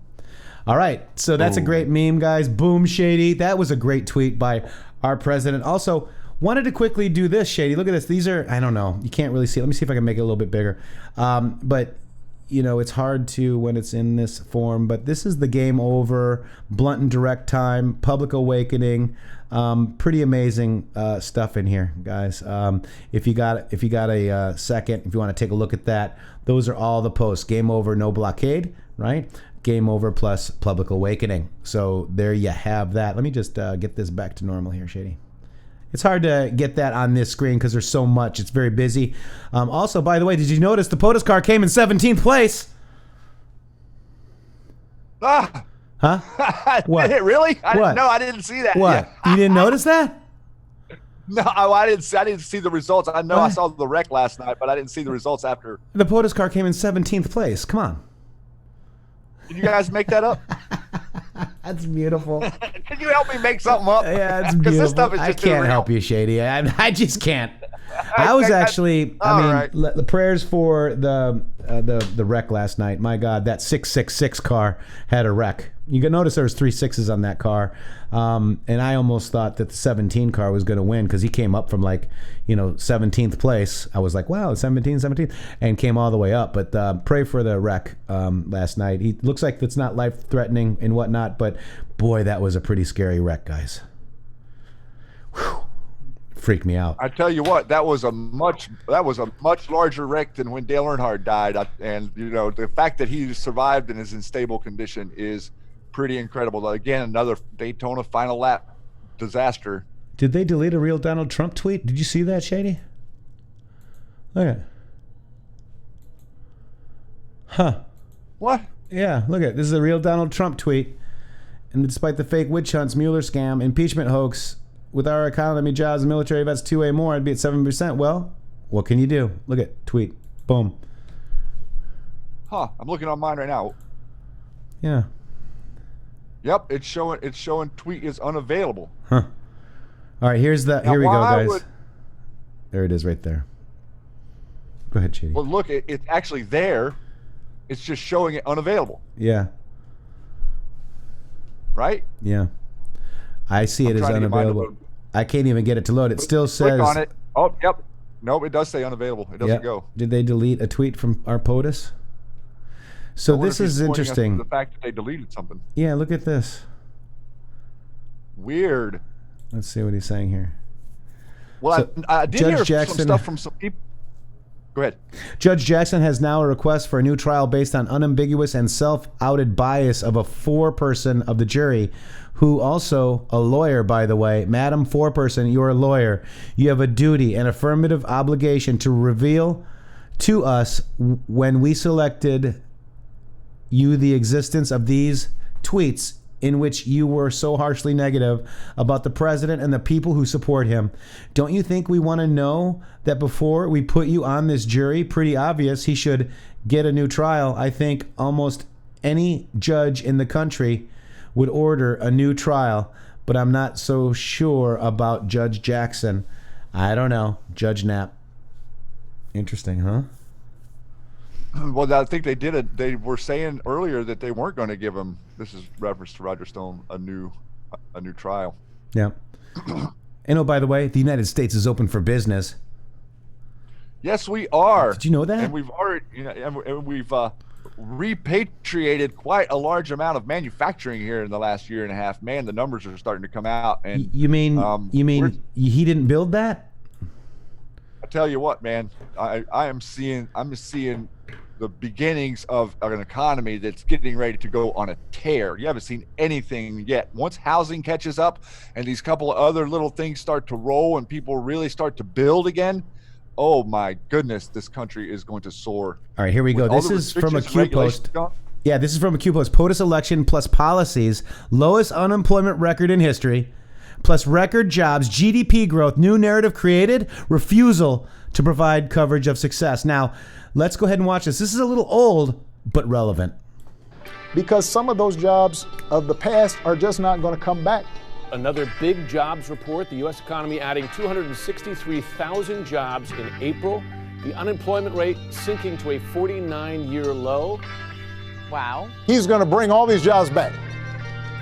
All right. So that's a great meme, guys. Boom, Shady. That was a great tweet by our president. Also, wanted to quickly do this, Shady. Look at this. These are, I don't know. You can't really see it. Let me see if I can make it a little bit bigger. But, you know, it's hard to when it's in this form. But this is the Game Over, Blunt and Direct Time, Public Awakening. Pretty amazing stuff in here, guys. If you got a second, if you want to take a look at that, those are all the posts. Game Over, no blockade, right? Game Over plus Public Awakening. So there you have that. Let me just get this back to normal here, Shady. It's hard to get that on this screen because there's so much. It's very busy. Also, by the way, did you notice the POTUS car came in 17th place? Ah! Huh? What? Did it really? What? No, I didn't see that. What? You didn't notice that? No, I didn't see the results. I know I saw the wreck last night, but I didn't see the results after. The POTUS car came in 17th place. Come on. Did you guys make that up? That's beautiful. Can you help me make something up? Yeah, it's beautiful. This stuff is I just can't help you, Shady. I just can't. I was actually. I mean, right. the prayers for the wreck last night. My God, that 666 car had a wreck. You can notice there was 3 6s on that car, and I almost thought that the 17 car was going to win because he came up from 17th place. I was like, wow, 17th, and came all the way up. But pray for the wreck last night. He looks like it's not life threatening and whatnot, but boy, that was a pretty scary wreck, guys. Whew. Freaked me out. I tell you what, that was a much larger wreck than when Dale Earnhardt died. And you know, the fact that he survived and is in stable condition is pretty incredible. Again, another Daytona final lap disaster. Did they delete a real Donald Trump tweet? Did you see that, Shady? Look at it. Huh. What? Yeah, look at it. This is a real Donald Trump tweet. And despite the fake witch hunts, Mueller scam, impeachment hoax, with our economy, jobs, and military vets 2A more, I'd be at 7%. Well, what can you do? Look at tweet. Boom. Huh. I'm looking on mine right now. Yeah. Yep, it's showing tweet is unavailable. Huh. All right, here we go, guys. There it is right there. Go ahead, Chitty. Well, look, it's actually there. It's just showing it unavailable. Yeah. Right? Yeah. I see it as unavailable. I can't even get it to load. It still says. Click on it. Oh, yep. Nope, it does say unavailable. It doesn't go. Did they delete a tweet from our POTUS? So this is interesting. The fact that they deleted something. Yeah, look at this. Weird. Let's see what he's saying here. Well, so, I did hear some stuff from some people. Go ahead. Judge Jackson has now a request for a new trial based on unambiguous and self-outed bias of a foreperson of the jury, who also a lawyer, by the way. Madam Foreperson, you're a lawyer. You have a duty, an affirmative obligation to reveal to us when we selected you the existence of these tweets in which you were so harshly negative about the president and the people who support him. Don't you think we want to know that before we put you on this jury? Pretty obvious he should get a new trial. I think almost any judge in the country would order a new trial, but I'm not so sure about Judge Jackson. I don't know. Judge Knapp. Interesting, huh? Well, I think they did it. They were saying earlier that they weren't going to give him. This is reference to Roger Stone, a new trial. Yeah. And oh, by the way, the United States is open for business. Yes, we are. Did you know that? And we've already, and we've repatriated quite a large amount of manufacturing here in the last year and a half. Man, the numbers are starting to come out. And you mean he didn't build that? I tell you what, man, I'm seeing the beginnings of an economy that's getting ready to go on a tear. You haven't seen anything yet. Once housing catches up and these couple of other little things start to roll and people really start to build again, oh my goodness, this country is going to soar. All right, here we go. This is from a Q post. Yeah, this is from a Q post. POTUS election plus policies, lowest unemployment record in history, plus record jobs, GDP growth, new narrative created, refusal to provide coverage of success. Now, let's go ahead and watch this. This is a little old, but relevant. Because some of those jobs of the past are just not going to come back. Another big jobs report, the U.S. economy adding 263,000 jobs in April. The unemployment rate sinking to a 49-year low. Wow. He's going to bring all these jobs back.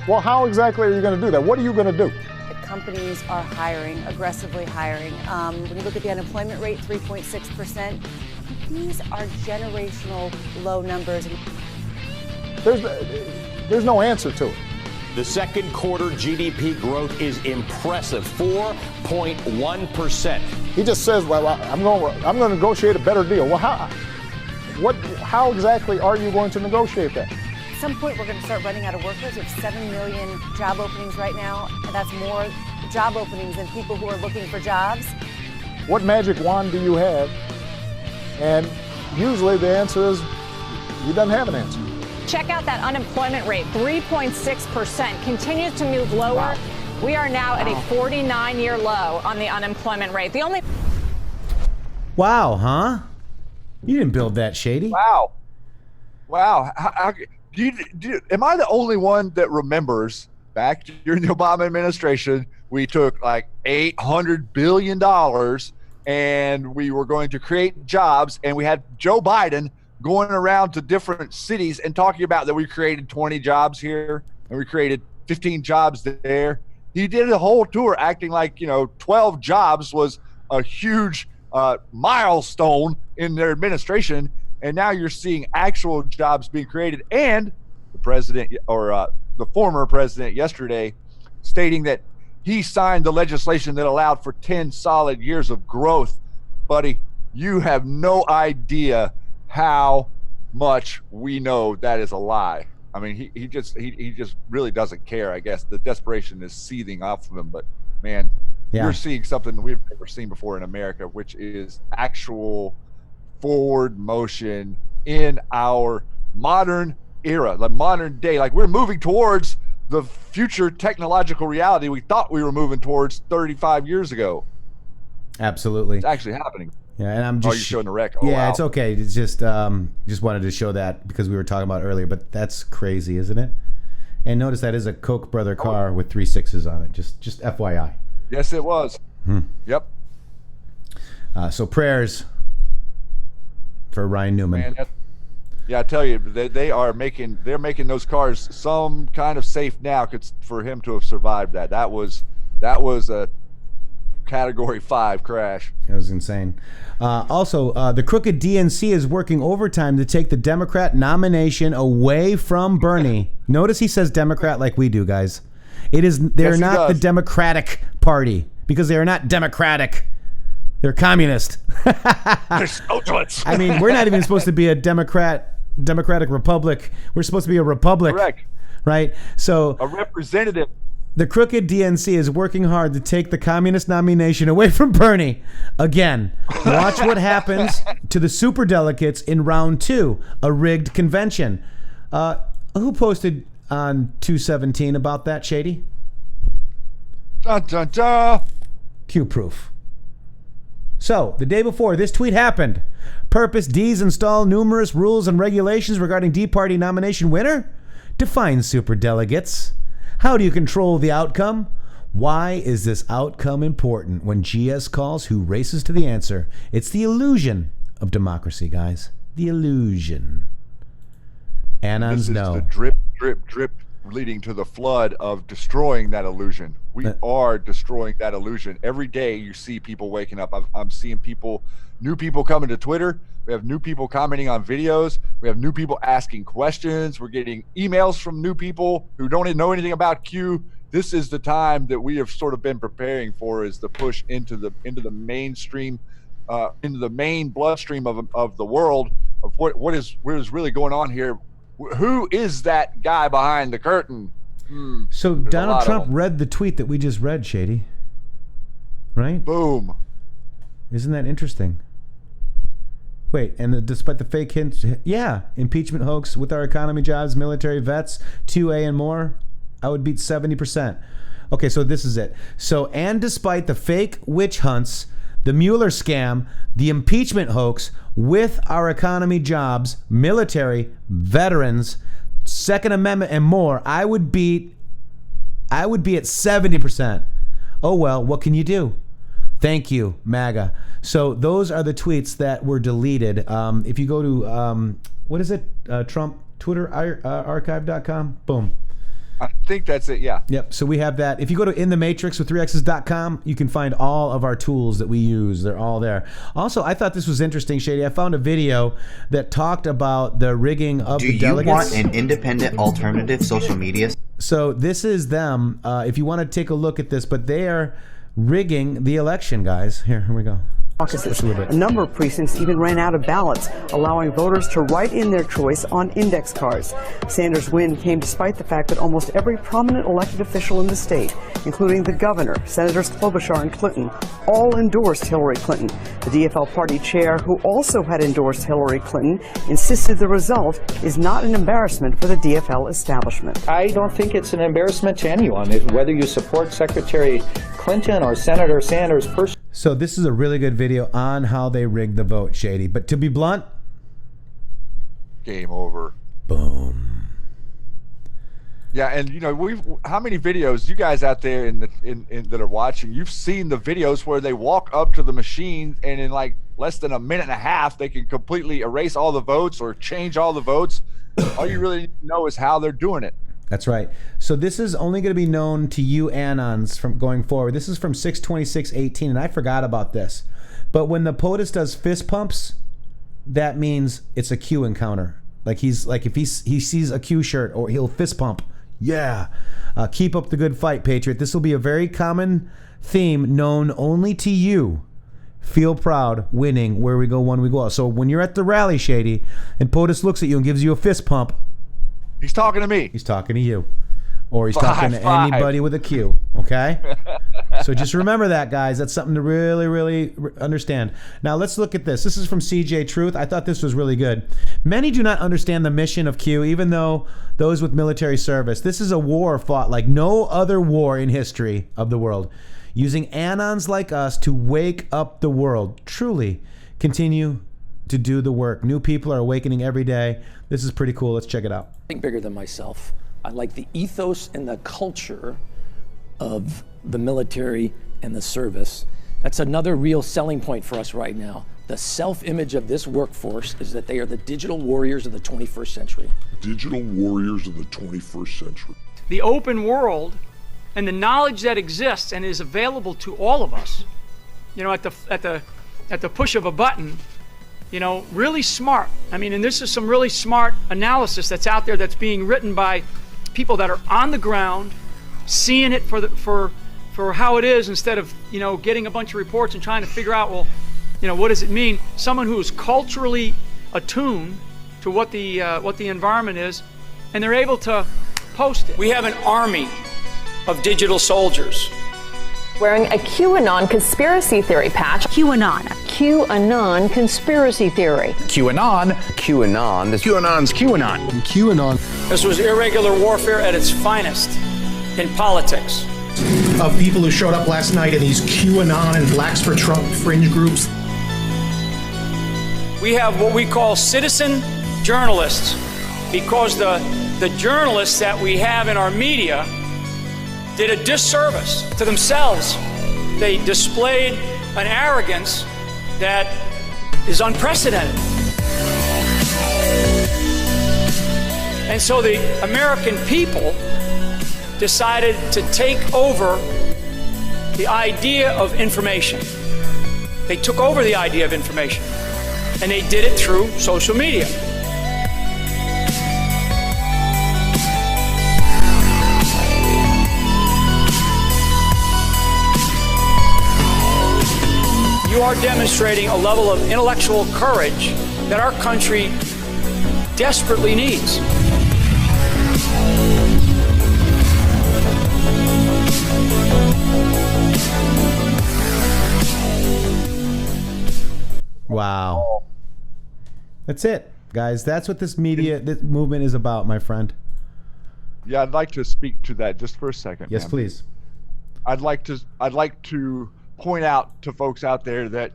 Well, how exactly are you going to do that? What are you going to do? The companies are hiring, aggressively hiring. When you look at the unemployment rate, 3.6%, these are generational low numbers. There's no answer to it. The second quarter GDP growth is impressive, 4.1%. He just says, well, I'm going to negotiate a better deal. Well, how exactly are you going to negotiate that? At some point, we're going to start running out of workers. We have 7 million job openings right now, and that's more job openings than people who are looking for jobs. What magic wand do you have? And usually the answer is, he doesn't have an answer. Check out that unemployment rate, 3.6%, continues to move lower. Wow. We are now at a 49-year low on the unemployment rate. The only... Wow, huh? You didn't build that, Shady. Wow. Am I the only one that remembers back during the Obama administration, we took like $800 billion and we were going to create jobs, and we had Joe Biden going around to different cities and talking about that we created 20 jobs here and we created 15 jobs there. He did a whole tour acting like, 12 jobs was a huge milestone in their administration. And now you're seeing actual jobs being created. And the president, or the former president yesterday, stating that he signed the legislation that allowed for 10 solid years of growth. Buddy, you have no idea how much we know that is a lie. I mean, he just really doesn't care. I guess the desperation is seething off of him. But man, you're seeing something we've never seen before in America, which is actual forward motion in our modern era, the modern day. Like, we're moving towards the future technological reality we thought we were moving towards 35 years ago. Absolutely, it's actually happening. Yeah, and I'm just you're showing the wreck. Wow. It's okay. It's just wanted to show that because we were talking about it earlier, but that's crazy, isn't it? And notice that is a Koch brother car with 3 6s on it. Just FYI. Yes, it was. Yep. So prayers for Ryan Newman. Man, I tell you, they're making those cars some kind of safe now for him to have survived that. That was a Category 5 crash. That was insane. Also, the crooked DNC is working overtime to take the Democrat nomination away from Bernie. Notice he says Democrat like we do, guys. They're not the Democratic Party because they are not democratic. They're communist. They're socialists. I mean, we're not even supposed to be a democratic republic. We're supposed to be a republic. Correct. Right? So a representative. The crooked DNC is working hard to take the communist nomination away from Bernie. Again, watch what happens to the superdelegates in round 2, a rigged convention. Who posted on 217 about that, Shady? Dun, dun, dun. Q proof. So, the day before this tweet happened, Purpose D's install numerous rules and regulations regarding D Party nomination winner? Define superdelegates. How do you control the outcome? Why is this outcome important when GS calls? Who races to the answer? It's the illusion of democracy, guys. The illusion. Anons know. The drip, drip, drip leading to the flood of destroying that illusion. We are destroying that illusion. Every day you see people waking up. I'm seeing new people coming to Twitter. We have new people commenting on videos. We have new people asking questions. We're getting emails from new people who don't even know anything about Q. This is the time that we have sort of been preparing for, is the push into the mainstream, into the main bloodstream of the world, of what is really going on here. Who is that guy behind the curtain? So Donald Trump read the tweet that we just read, Shady. Right? Boom. Isn't that interesting? Wait, and despite the fake hints, yeah, impeachment hoax with our economy, jobs, military, vets, 2A and more, I would beat 70%. Okay, so this is it. So, and despite the fake witch hunts, the Mueller scam, the impeachment hoax with our economy, jobs, military, veterans, Second Amendment, and more, I would be at 70%. Oh well, what can you do? Thank you, MAGA. So those are the tweets that were deleted. If you go to what is it? Trump Twitter archive.com. Boom. I think that's it. Yeah. Yep. So we have that. If you go to intheMatrixx with 3x's.com, you can find all of our tools that we use. They're all there. Also, I thought this was interesting, Shady. I found a video that talked about the rigging of the delegates. Do you want an independent alternative social media? So this is them. If you want to take a look at this, but they are rigging the election, guys. Here we go. A number of precincts even ran out of ballots, allowing voters to write in their choice on index cards. Sanders' win came despite the fact that almost every prominent elected official in the state, including the governor, Senators Klobuchar and Clinton, all endorsed Hillary Clinton. The DFL party chair, who also had endorsed Hillary Clinton, insisted the result is not an embarrassment for the DFL establishment. I don't think it's an embarrassment to anyone, whether you support Secretary Clinton or Senator Sanders personally. So this is a really good video on how they rigged the vote, Shady. But to be blunt, game over. Boom. Yeah, and you know, how many videos you guys out there in that are watching, you've seen the videos where they walk up to the machine and in like less than a minute and a half they can completely erase all the votes or change all the votes. All you really need to know is how they're doing it. That's right. So this is only going to be known to you anons from going forward. This is from 6/26/18, and I forgot about this. But when the POTUS does fist pumps, that means it's a Q encounter. Like if he sees a Q shirt, or he'll fist pump. Yeah. Keep up the good fight, Patriot. This will be a very common theme known only to you. Feel proud winning where we go, one we go out. So when you're at the rally, Shady, and POTUS looks at you and gives you a fist pump, he's talking to me. He's talking to you. Or he's talking to anybody with a Q, okay? So just remember that, guys. That's something to really, really understand. Now, let's look at this. This is from CJ Truth. I thought this was really good. Many do not understand the mission of Q, even though those with military service. This is a war fought like no other war in history of the world, using anons like us to wake up the world. Truly, continue to do the work. New people are awakening every day. This is pretty cool. Let's check it out. Think bigger than myself. I like the ethos and the culture of the military and the service. That's another real selling point for us right now. The self-image of this workforce is that they are the digital warriors of the 21st century. Digital warriors of the 21st century. The open world and the knowledge that exists and is available to all of us, you know, at the push of a button. You know, really smart. I mean, and this is some really smart analysis that's out there that's being written by people that are on the ground, seeing it for how it is, instead of, you know, getting a bunch of reports and trying to figure out, well, you know, what does it mean? Someone who is culturally attuned to what the environment is, and they're able to post it. We have an army of digital soldiers. Wearing a QAnon conspiracy theory patch. QAnon conspiracy theory. QAnon. This was irregular warfare at its finest in politics. Of people who showed up last night in these QAnon and Blacks for Trump fringe groups. We have what we call citizen journalists, because the journalists that we have in our media did a disservice to themselves. They displayed an arrogance that is unprecedented. And so the American people decided to take over the idea of information. They took over the idea of information, and they did it through social media. You are demonstrating a level of intellectual courage that our country desperately needs. Wow. That's it, guys. That's what this movement is about, my friend. Yeah, I'd like to speak to that just for a second. Yes, man. please. I'd like to point out to folks out there that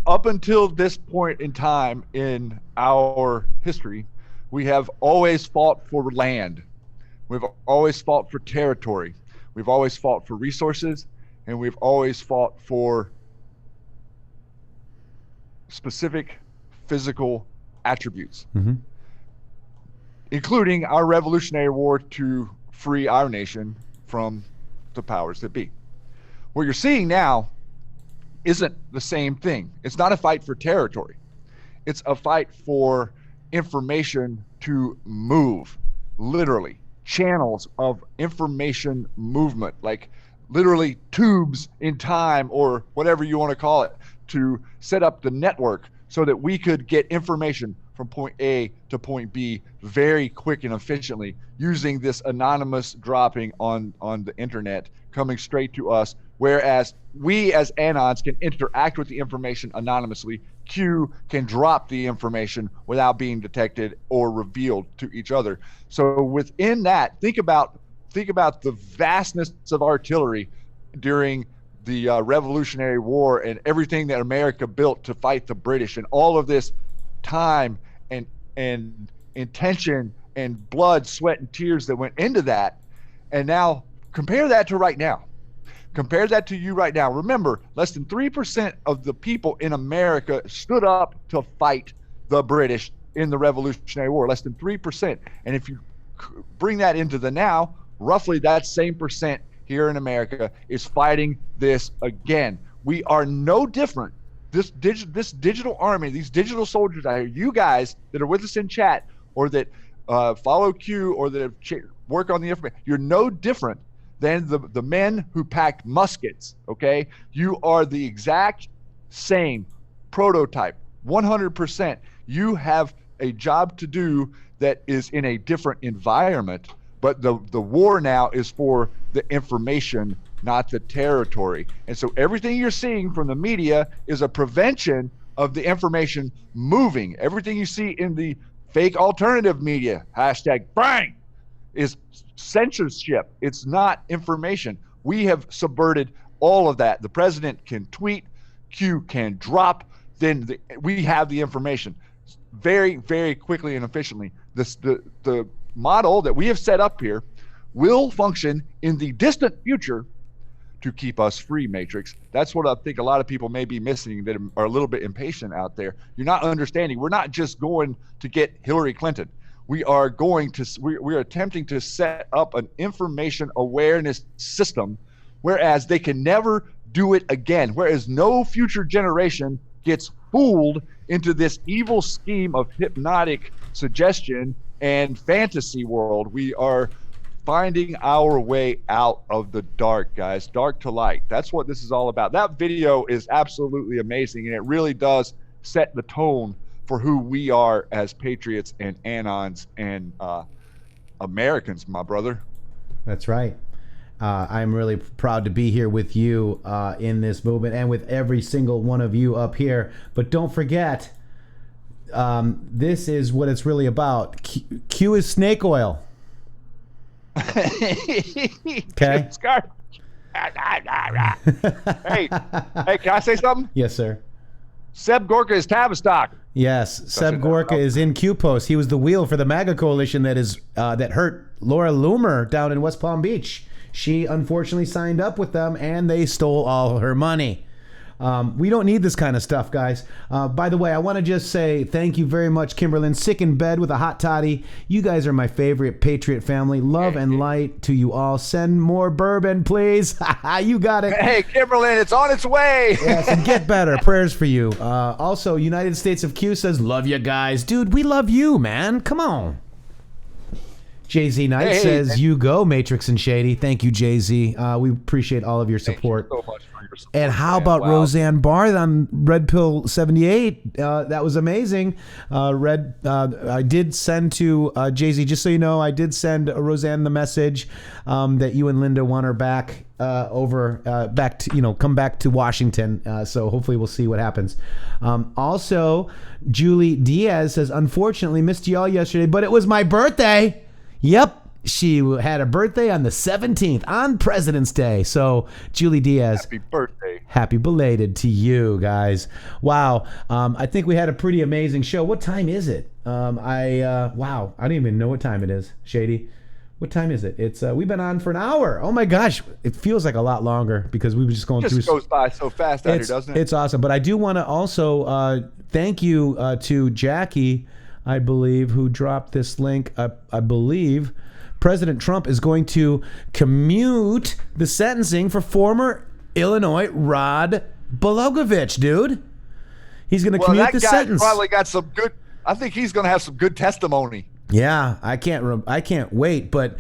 up until this point in time in our history, we have always fought for land. We've always fought for territory. We've always fought for resources, and we've always fought for specific physical attributes, including our Revolutionary War to free our nation from the powers that be. What you're seeing now isn't the same thing. It's not a fight for territory. It's a fight for information to move, literally. Channels of information movement, like literally tubes in time or whatever you want to call it, to set up the network so that we could get information from point A to point B very quick and efficiently using this anonymous dropping on the internet coming straight to us, whereas we as Anons can interact with the information anonymously. Q can drop the information without being detected or revealed to each other. So within that, think about the vastness of artillery during the Revolutionary War and everything that America built to fight the British, and all of this time and intention and blood, sweat, and tears that went into that. And now compare that to right now. Compare that to you right now. Remember, less than 3% of the people in America stood up to fight the British in the Revolutionary War, less than 3%. And if you bring that into the now, roughly that same percent here in America is fighting this again. We are no different. This digital army, these digital soldiers out here, you guys that are with us in chat or that follow Q or that work on the information, you're no different than the men who packed muskets, okay? You are the exact same prototype, 100%. You have a job to do that is in a different environment, but the war now is for the information, not the territory. And so everything you're seeing from the media is a prevention of the information moving. Everything you see in the fake alternative media, #Bang, is censorship. It's not information. We have subverted all of that. The president can tweet, Q can drop, then we have the information very, very quickly and efficiently. The model that we have set up here will function in the distant future to keep us free, Matrix. That's what I think a lot of people may be missing that are a little bit impatient out there. You're not understanding. We're not just going to get Hillary Clinton. We are attempting to set up an information awareness system, whereas they can never do it again, whereas no future generation gets fooled into this evil scheme of hypnotic suggestion and fantasy world. We are finding our way out of the dark, guys, dark to light. That's what this is all about. That video is absolutely amazing, and it really does set the tone for who we are as patriots and Anons and Americans, my brother. That's right. I'm really proud to be here with you in this movement and with every single one of you up here. But don't forget, this is what it's really about. Q is snake oil. Okay. Hey, can I say something? Yes, sir. Seb Gorka is Tavistock. Yes, Seb Gorka is in Q Post. He was the wheel for the MAGA coalition that hurt Laura Loomer down in West Palm Beach. She unfortunately signed up with them, and they stole all her money. We don't need this kind of stuff, guys. By the way, I want to just say thank you very much, Kimberlyn. Sick in bed with a hot toddy. You guys are my favorite Patriot family. Love and light to you all. Send more bourbon, please. You got it. Hey, Kimberlyn, it's on its way. Yes, and get better. Prayers for you. Also, United States of Q says, love you guys. Dude, we love you, man. Come on. Jay-Z Knight says, you go, Matrixxx and Shady. Thank you, Jay-Z. We appreciate all of your support. Thank you so much for your support. And how about Roseanne Barr on Red Pill 78? That was amazing. I did send to Jay-Z, just so you know, I did send Roseanne the message that you and Linda want her back back to, come back to Washington. So hopefully we'll see what happens. Also, Julie Diaz says, unfortunately missed y'all yesterday, but it was my birthday. Yep, she had a birthday on the 17th, on President's Day. So, Julie Diaz, happy birthday. Happy belated to you guys. Wow, I think we had a pretty amazing show. What time is it? Wow, I don't even know what time it is. Shady, what time is it? It's we've been on for an hour. Oh my gosh, it feels like a lot longer because we were just going through. It just goes by so fast out here, doesn't it? It's awesome. But I do want to also thank you to Jackie, I believe, who dropped this link. I believe President Trump is going to commute the sentencing for former Illinois Rod Blagojevich, dude. He's going to commute the sentence. Probably got some good. I think he's going to have some good testimony. Yeah, I can't wait. But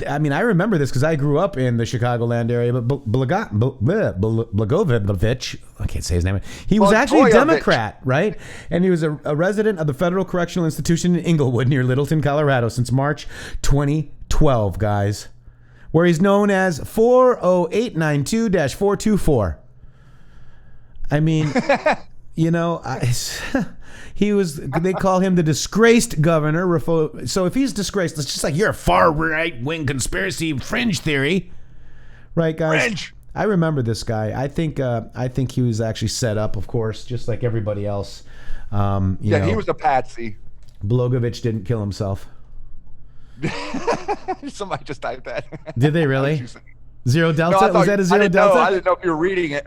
I mean, I remember this because I grew up in the Chicagoland area. But Blagojevich, I can't say his name. He was actually a Democrat, right? And he was a resident of the Federal Correctional Institution in Inglewood near Littleton, Colorado, since March 2012, guys, where he's known as 40892-424. I mean, he was, they call him the disgraced governor. So if he's disgraced, it's just like you're a far right wing conspiracy fringe theory. Right, guys? Fringe. I remember this guy. I think he was actually set up, of course, just like everybody else. He was a patsy. Blagojevich didn't kill himself. Somebody just typed that. Did they really? Zero Delta? No, was that a Zero Delta? I didn't know if you were reading it.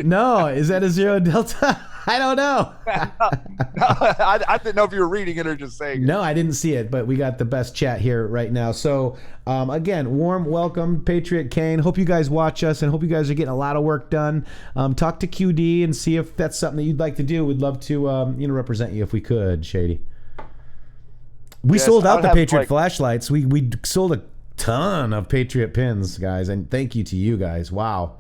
No, is that a Zero Delta? I don't know. I didn't know if you were reading it or just saying it. No, I didn't see it, but we got the best chat here right now. So, again, warm welcome, Patriot Kane. Hope you guys watch us and hope you guys are getting a lot of work done. Talk to QD and see if that's something that you'd like to do. We'd love to represent you if we could, Shady. We sold out the Patriot flashlights. We sold a ton of Patriot pins, guys, and thank you to you guys. Wow.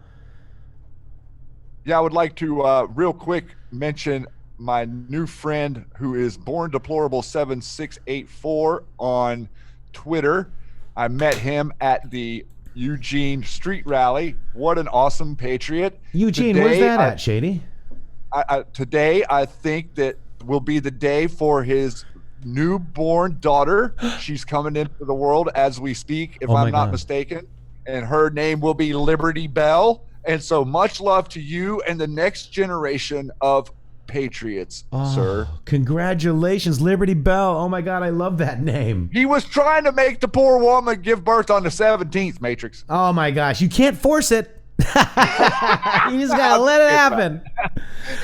Yeah, I would like to real quick mention my new friend who is Born Deplorable 7684 on Twitter. I met him at the Eugene Street Rally. What an awesome patriot. Eugene, where's that at, Shady? Today, I think that will be the day for his newborn daughter. She's coming into the world as we speak, if I'm not mistaken. And her name will be Liberty Bell. And so much love to you and the next generation of patriots, sir. Congratulations, Liberty Bell. Oh my God, I love that name. He was trying to make the poor woman give birth on the 17th, Matrixxx. Oh my gosh, you can't force it. You just gotta let it happen.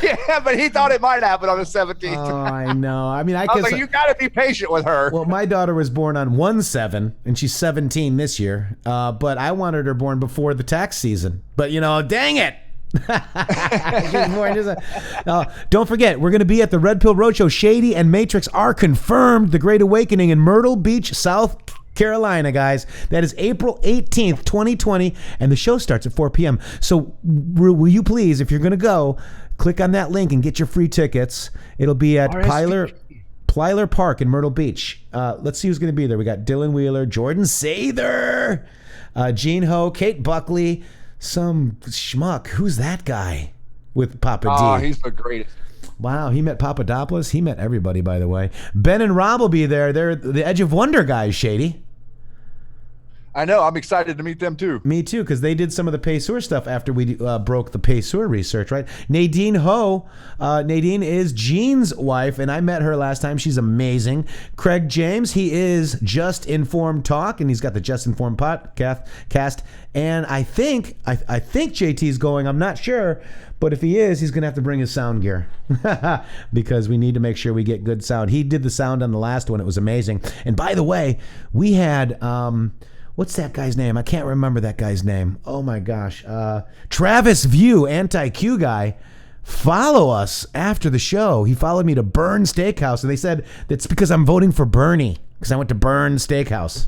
Yeah, but he thought it might happen on the 17th. Oh, I know. I mean, I was like, you gotta be patient with her. Well, my daughter was born on 1/7, and she's 17 this year. But I wanted her born before the tax season. But dang it. Don't forget, we're going to be at the Red Pill Roadshow. Shady and Matrixxx are confirmed. The Great Awakening in Myrtle Beach, South Carolina, guys. That is April 18th, 2020, and the show starts at 4 p.m. So will you please, if you're going to go, click on that link and get your free tickets. It'll be at Plyler Park in Myrtle Beach. Let's see who's going to be there. We got Dylan Wheeler, Jordan Sather, Gene Ho, Kate Buckley, some schmuck. Who's that guy with Papa D? Oh, he's the greatest. Wow, he met Papadopoulos. He met everybody, by the way. Ben and Rob will be there. They're the Edge of Wonder guys, Shady. I know. I'm excited to meet them, too. Me, too, because they did some of the Paysur stuff after we broke the Paysur research, right? Nadine Ho. Nadine is Gene's wife, and I met her last time. She's amazing. Craig James, he is Just Informed Talk, and he's got the Just Informed podcast. And I think JT's going. I'm not sure. But if he is, he's going to have to bring his sound gear because we need to make sure we get good sound. He did the sound on the last one. It was amazing. And by the way, we had, what's that guy's name? I can't remember that guy's name. Oh my gosh. Travis View, anti-Q guy, follow us after the show. He followed me to Burn Steakhouse, and they said that's because I'm voting for Bernie. because I went to Burn Steakhouse.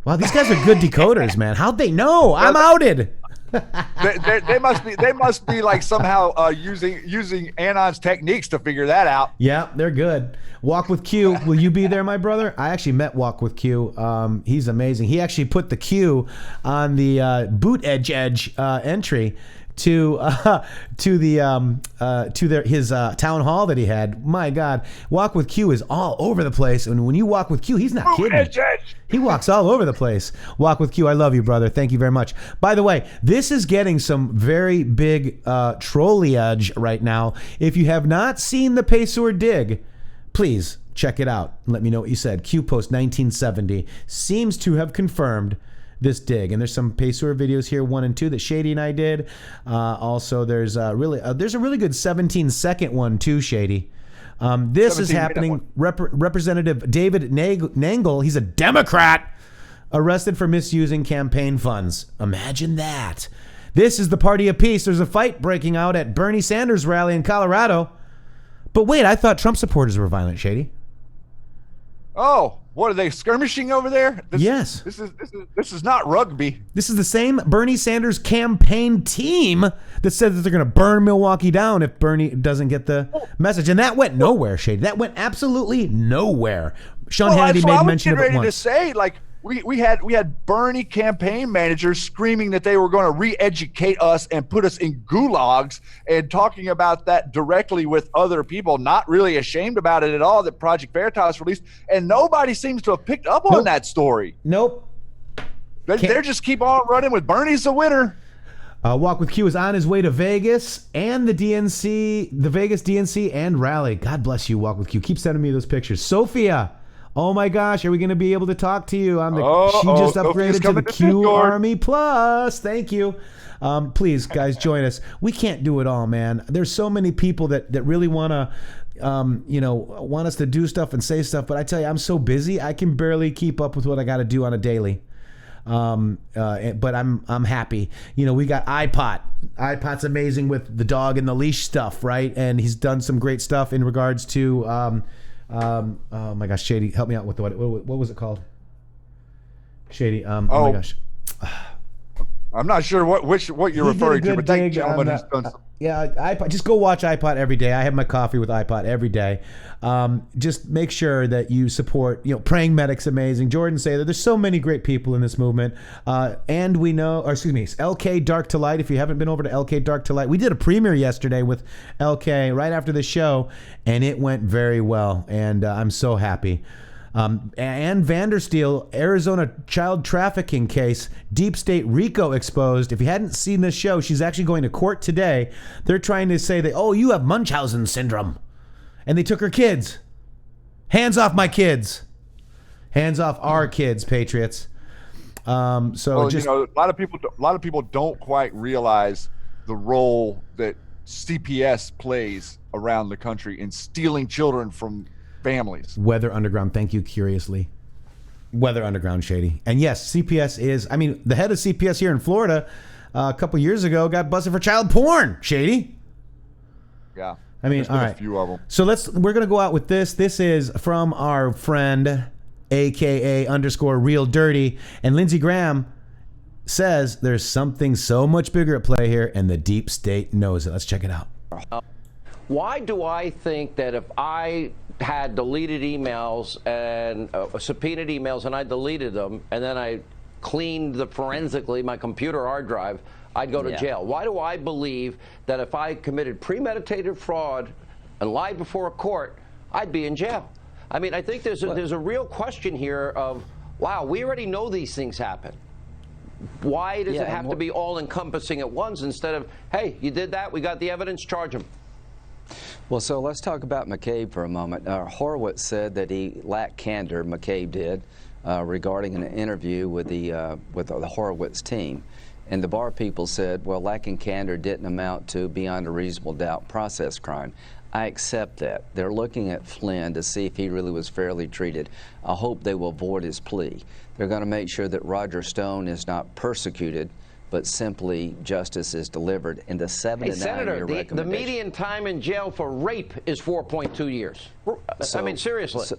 Wow, these guys are good decoders, man. How'd they know? I'm outed. They must be like somehow using Anon's techniques to figure that out. Yeah, they're good. Walk with Q. Will you be there, my brother? I actually met Walk with Q. He's amazing. He actually put the Q on the boot edge entry to his town hall that he had. My God, Walk with Q is all over the place, and when you walk with Q, he's not kidding. He walks all over the place. Walk with Q. I love you, brother. Thank you very much. By the way, this is getting some very big trolliage right now. If you have not seen the Pesor dig, please check it out. Let me know what you said. Q Post 1970 seems to have confirmed this dig, and there's some Pesor videos here, 1 and 2, that Shady and I did. Also, there's a really good 17-second one too, Shady. This is happening. Representative David Nangle, he's a Democrat, arrested for misusing campaign funds. Imagine that. This is the party of peace. There's a fight breaking out at Bernie Sanders' rally in Colorado. But wait, I thought Trump supporters were violent, Shady. Oh, what are they skirmishing over there? Yes. This is not rugby. This is the same Bernie Sanders campaign team that said that they're going to burn Milwaukee down if Bernie doesn't get the message, and that went nowhere, Shady. That went absolutely nowhere. Sean Hannity made mention of it once. I was getting ready to say, like, we had Bernie campaign managers screaming that they were going to re-educate us and put us in gulags, and talking about that directly with other people, not really ashamed about it at all, that Project Veritas released, and nobody seems to have picked up on that story. Nope. They're just keep on running with Bernie's the winner. Walk with Q is on his way to Vegas and the Vegas DNC and rally. God bless you, Walk with Q. Keep sending me those pictures. Sophia. Oh my gosh, are we going to be able to talk to you? She just upgraded to the Q Army Plus. Thank you. Please, guys, join us. We can't do it all, man. There's so many people that really want to, want us to do stuff and say stuff. But I tell you, I'm so busy, I can barely keep up with what I got to do on a daily. But I'm happy. We got iPot. iPot's amazing with the dog and the leash stuff, right? And he's done some great stuff in regards to. Oh my gosh, Shady, help me out with what was it called? Shady. Oh my gosh. I'm not sure what you're referring to, but thank you, gentlemen. Who's done some. Yeah, iPod. Just go watch iPod every day. I have my coffee with iPod every day. Just make sure that you support. Praying Medic's amazing. Jordan say that there's so many great people in this movement. And we know, LK Dark to Light. If you haven't been over to LK Dark to Light, we did a premiere yesterday with LK right after the show, and it went very well. And I'm so happy. Ann Vandersteel, Arizona child trafficking case, deep state RICO exposed. If you hadn't seen this show, she's actually going to court today. They're trying to say that, you have Munchausen syndrome. And they took her kids. Hands off my kids. Hands off our kids, Patriots. A lot of people don't quite realize the role that CPS plays around the country in stealing children from families. Weather Underground, thank you, curiously. Weather Underground, Shady. And yes, CPS is, the head of CPS here in Florida a couple years ago got busted for child porn, Shady. Yeah. All right. A few of them. So we're going to go out with this. This is from our friend, AKA _Real Dirty. And Lindsey Graham says there's something so much bigger at play here, and the deep state knows it. Let's check it out. Why do I think that if I had deleted emails and subpoenaed emails and I deleted them and then I cleaned forensically my computer hard drive, I'd go to jail? Why do I believe that if I committed premeditated fraud and lied before a court, I'd be in jail? I think there's a real question here of, wow, we already know these things happen. Why does it have to be all-encompassing at once instead of, hey, you did that, we got the evidence, charge him? Well, so let's talk about McCabe for a moment. Horowitz said that he lacked candor, McCabe did, regarding an interview with the Horowitz team. And the bar people said, well, lacking candor didn't amount to beyond a reasonable doubt process crime. I accept that. They're looking at Flynn to see if he really was fairly treated. I hope they will void his plea. They're going to make sure that Roger Stone is not persecuted, but simply justice is delivered in the 7 to 9 year recommendation. The median time in jail for rape is 4.2 years. Seriously.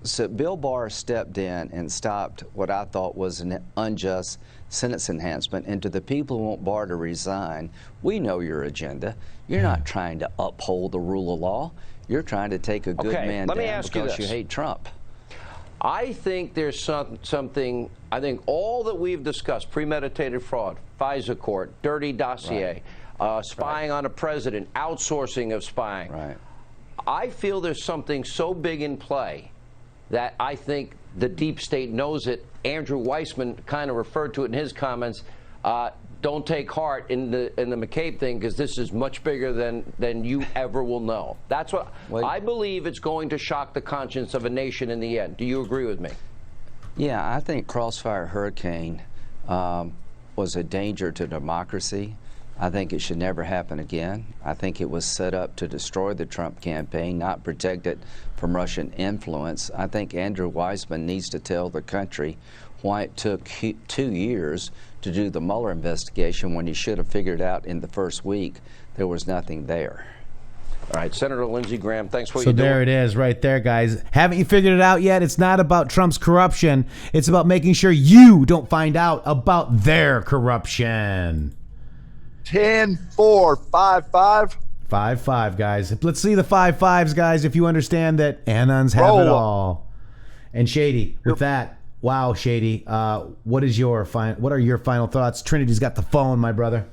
So Bill Barr stepped in and stopped what I thought was an unjust sentence enhancement. And to the people who want Barr to resign, we know your agenda. You're not trying to uphold the rule of law. You're trying to take a good man down because you hate Trump. I think there's something, I think all that we've discussed, premeditated fraud, FISA court, dirty dossier, spying on a president, outsourcing of spying. Right. I feel there's something so big in play that I think the deep state knows it. Andrew Weissman kind of referred to it in his comments. Don't take heart in the McCabe thing, because this is much bigger than you ever will know. That's what I believe. It's going to shock the conscience of a nation in the end. Do you agree with me? Yeah, I think Crossfire Hurricane was a danger to democracy. I think it should never happen again. I think it was set up to destroy the Trump campaign, not protect it from Russian influence. I think Andrew Weissman needs to tell the country why it took 2 years to do the Mueller investigation when he should have figured out in the first week there was nothing there. All right, Senator Lindsey Graham, thanks for what you doing. So there it is right there, guys. Haven't you figured it out yet? It's not about Trump's corruption. It's about making sure you don't find out about their corruption. 10-4, 5-5. 5-5, guys. Let's see the 5-5s, guys, if you understand that Anons have it all. And Shady, with that, wow, Shady, what are your final thoughts? Trinity's got the phone, my brother.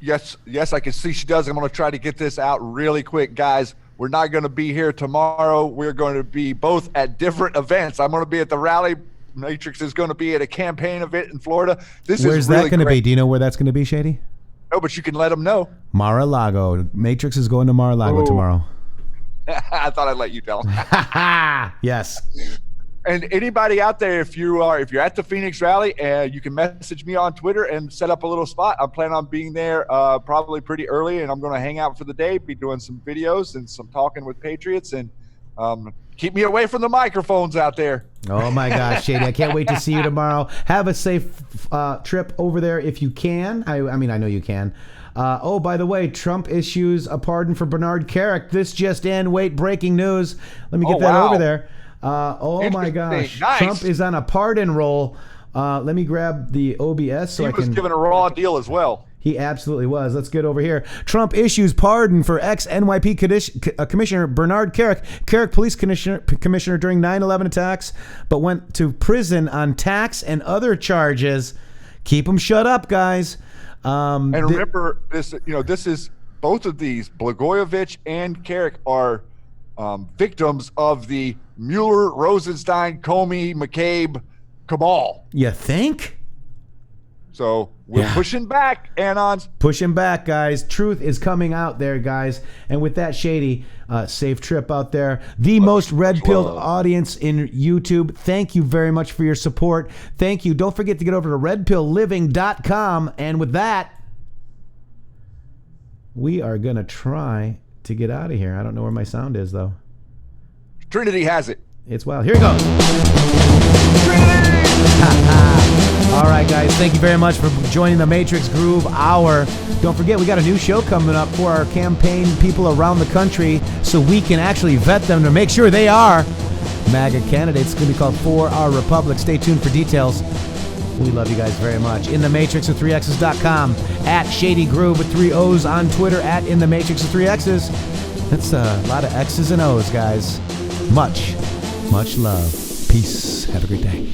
Yes, I can see she does. I'm going to try to get this out really quick, guys. We're not going to be here tomorrow. We're going to be both at different events. I'm going to be at the rally. Matrixxx is going to be at a campaign event in Florida. Where's that going to be? Do you know where that's going to be, Shady? No, but you can let them know. Mar-a-Lago. Matrixxx is going to Mar-a-Lago tomorrow. I thought I'd let you tell. Yes. And anybody out there, if you're at the Phoenix rally, you can message me on Twitter and set up a little spot. I'm planning on being there probably pretty early, and I'm going to hang out for the day, be doing some videos and some talking with Patriots, and keep me away from the microphones out there. Oh my gosh, Shady! I can't wait to see you tomorrow. Have a safe trip over there if you can. I mean, I know you can. Oh, by the way, Trump issues a pardon for Bernard Kerik. This just in. Wait, breaking news. Let me get that over there. Oh my gosh, nice. Trump is on a pardon roll. Let me grab the OBS so I can. He was given a raw deal as well. He absolutely was. Let's get over here. Trump issues pardon for ex-NYP Commissioner Bernard Kerik. Kerik, police commissioner during 9/11 attacks, but went to prison on tax and other charges. Keep him shut up, guys. And remember, this is both of these, Blagojevich and Kerik, are victims of the Mueller, Rosenstein, Comey, McCabe cabal. You think? So we're pushing back, Anons. Pushing back, guys. Truth is coming out there, guys. And with that, Shady, safe trip out there. The most red-pilled audience in YouTube. Thank you very much for your support. Thank you. Don't forget to get over to redpillliving.com. And with that, we are going to try to get out of here. I don't know where my sound is, though. Trinity has it. It's wild. Here it goes. Trinity! All right, guys. Thank you very much for joining the Matrixxx Groove Hour. Don't forget, we got a new show coming up for our campaign people around the country so we can actually vet them to make sure they are MAGA candidates. It's going to be called For Our Republic. Stay tuned for details. We love you guys very much. intheMatrixxx with 3X's.com, at Shady Groove with 3 O's on Twitter, at intheMatrixxx with 3 X's. That's a lot of X's and O's, guys. Much love. Peace. Have a great day.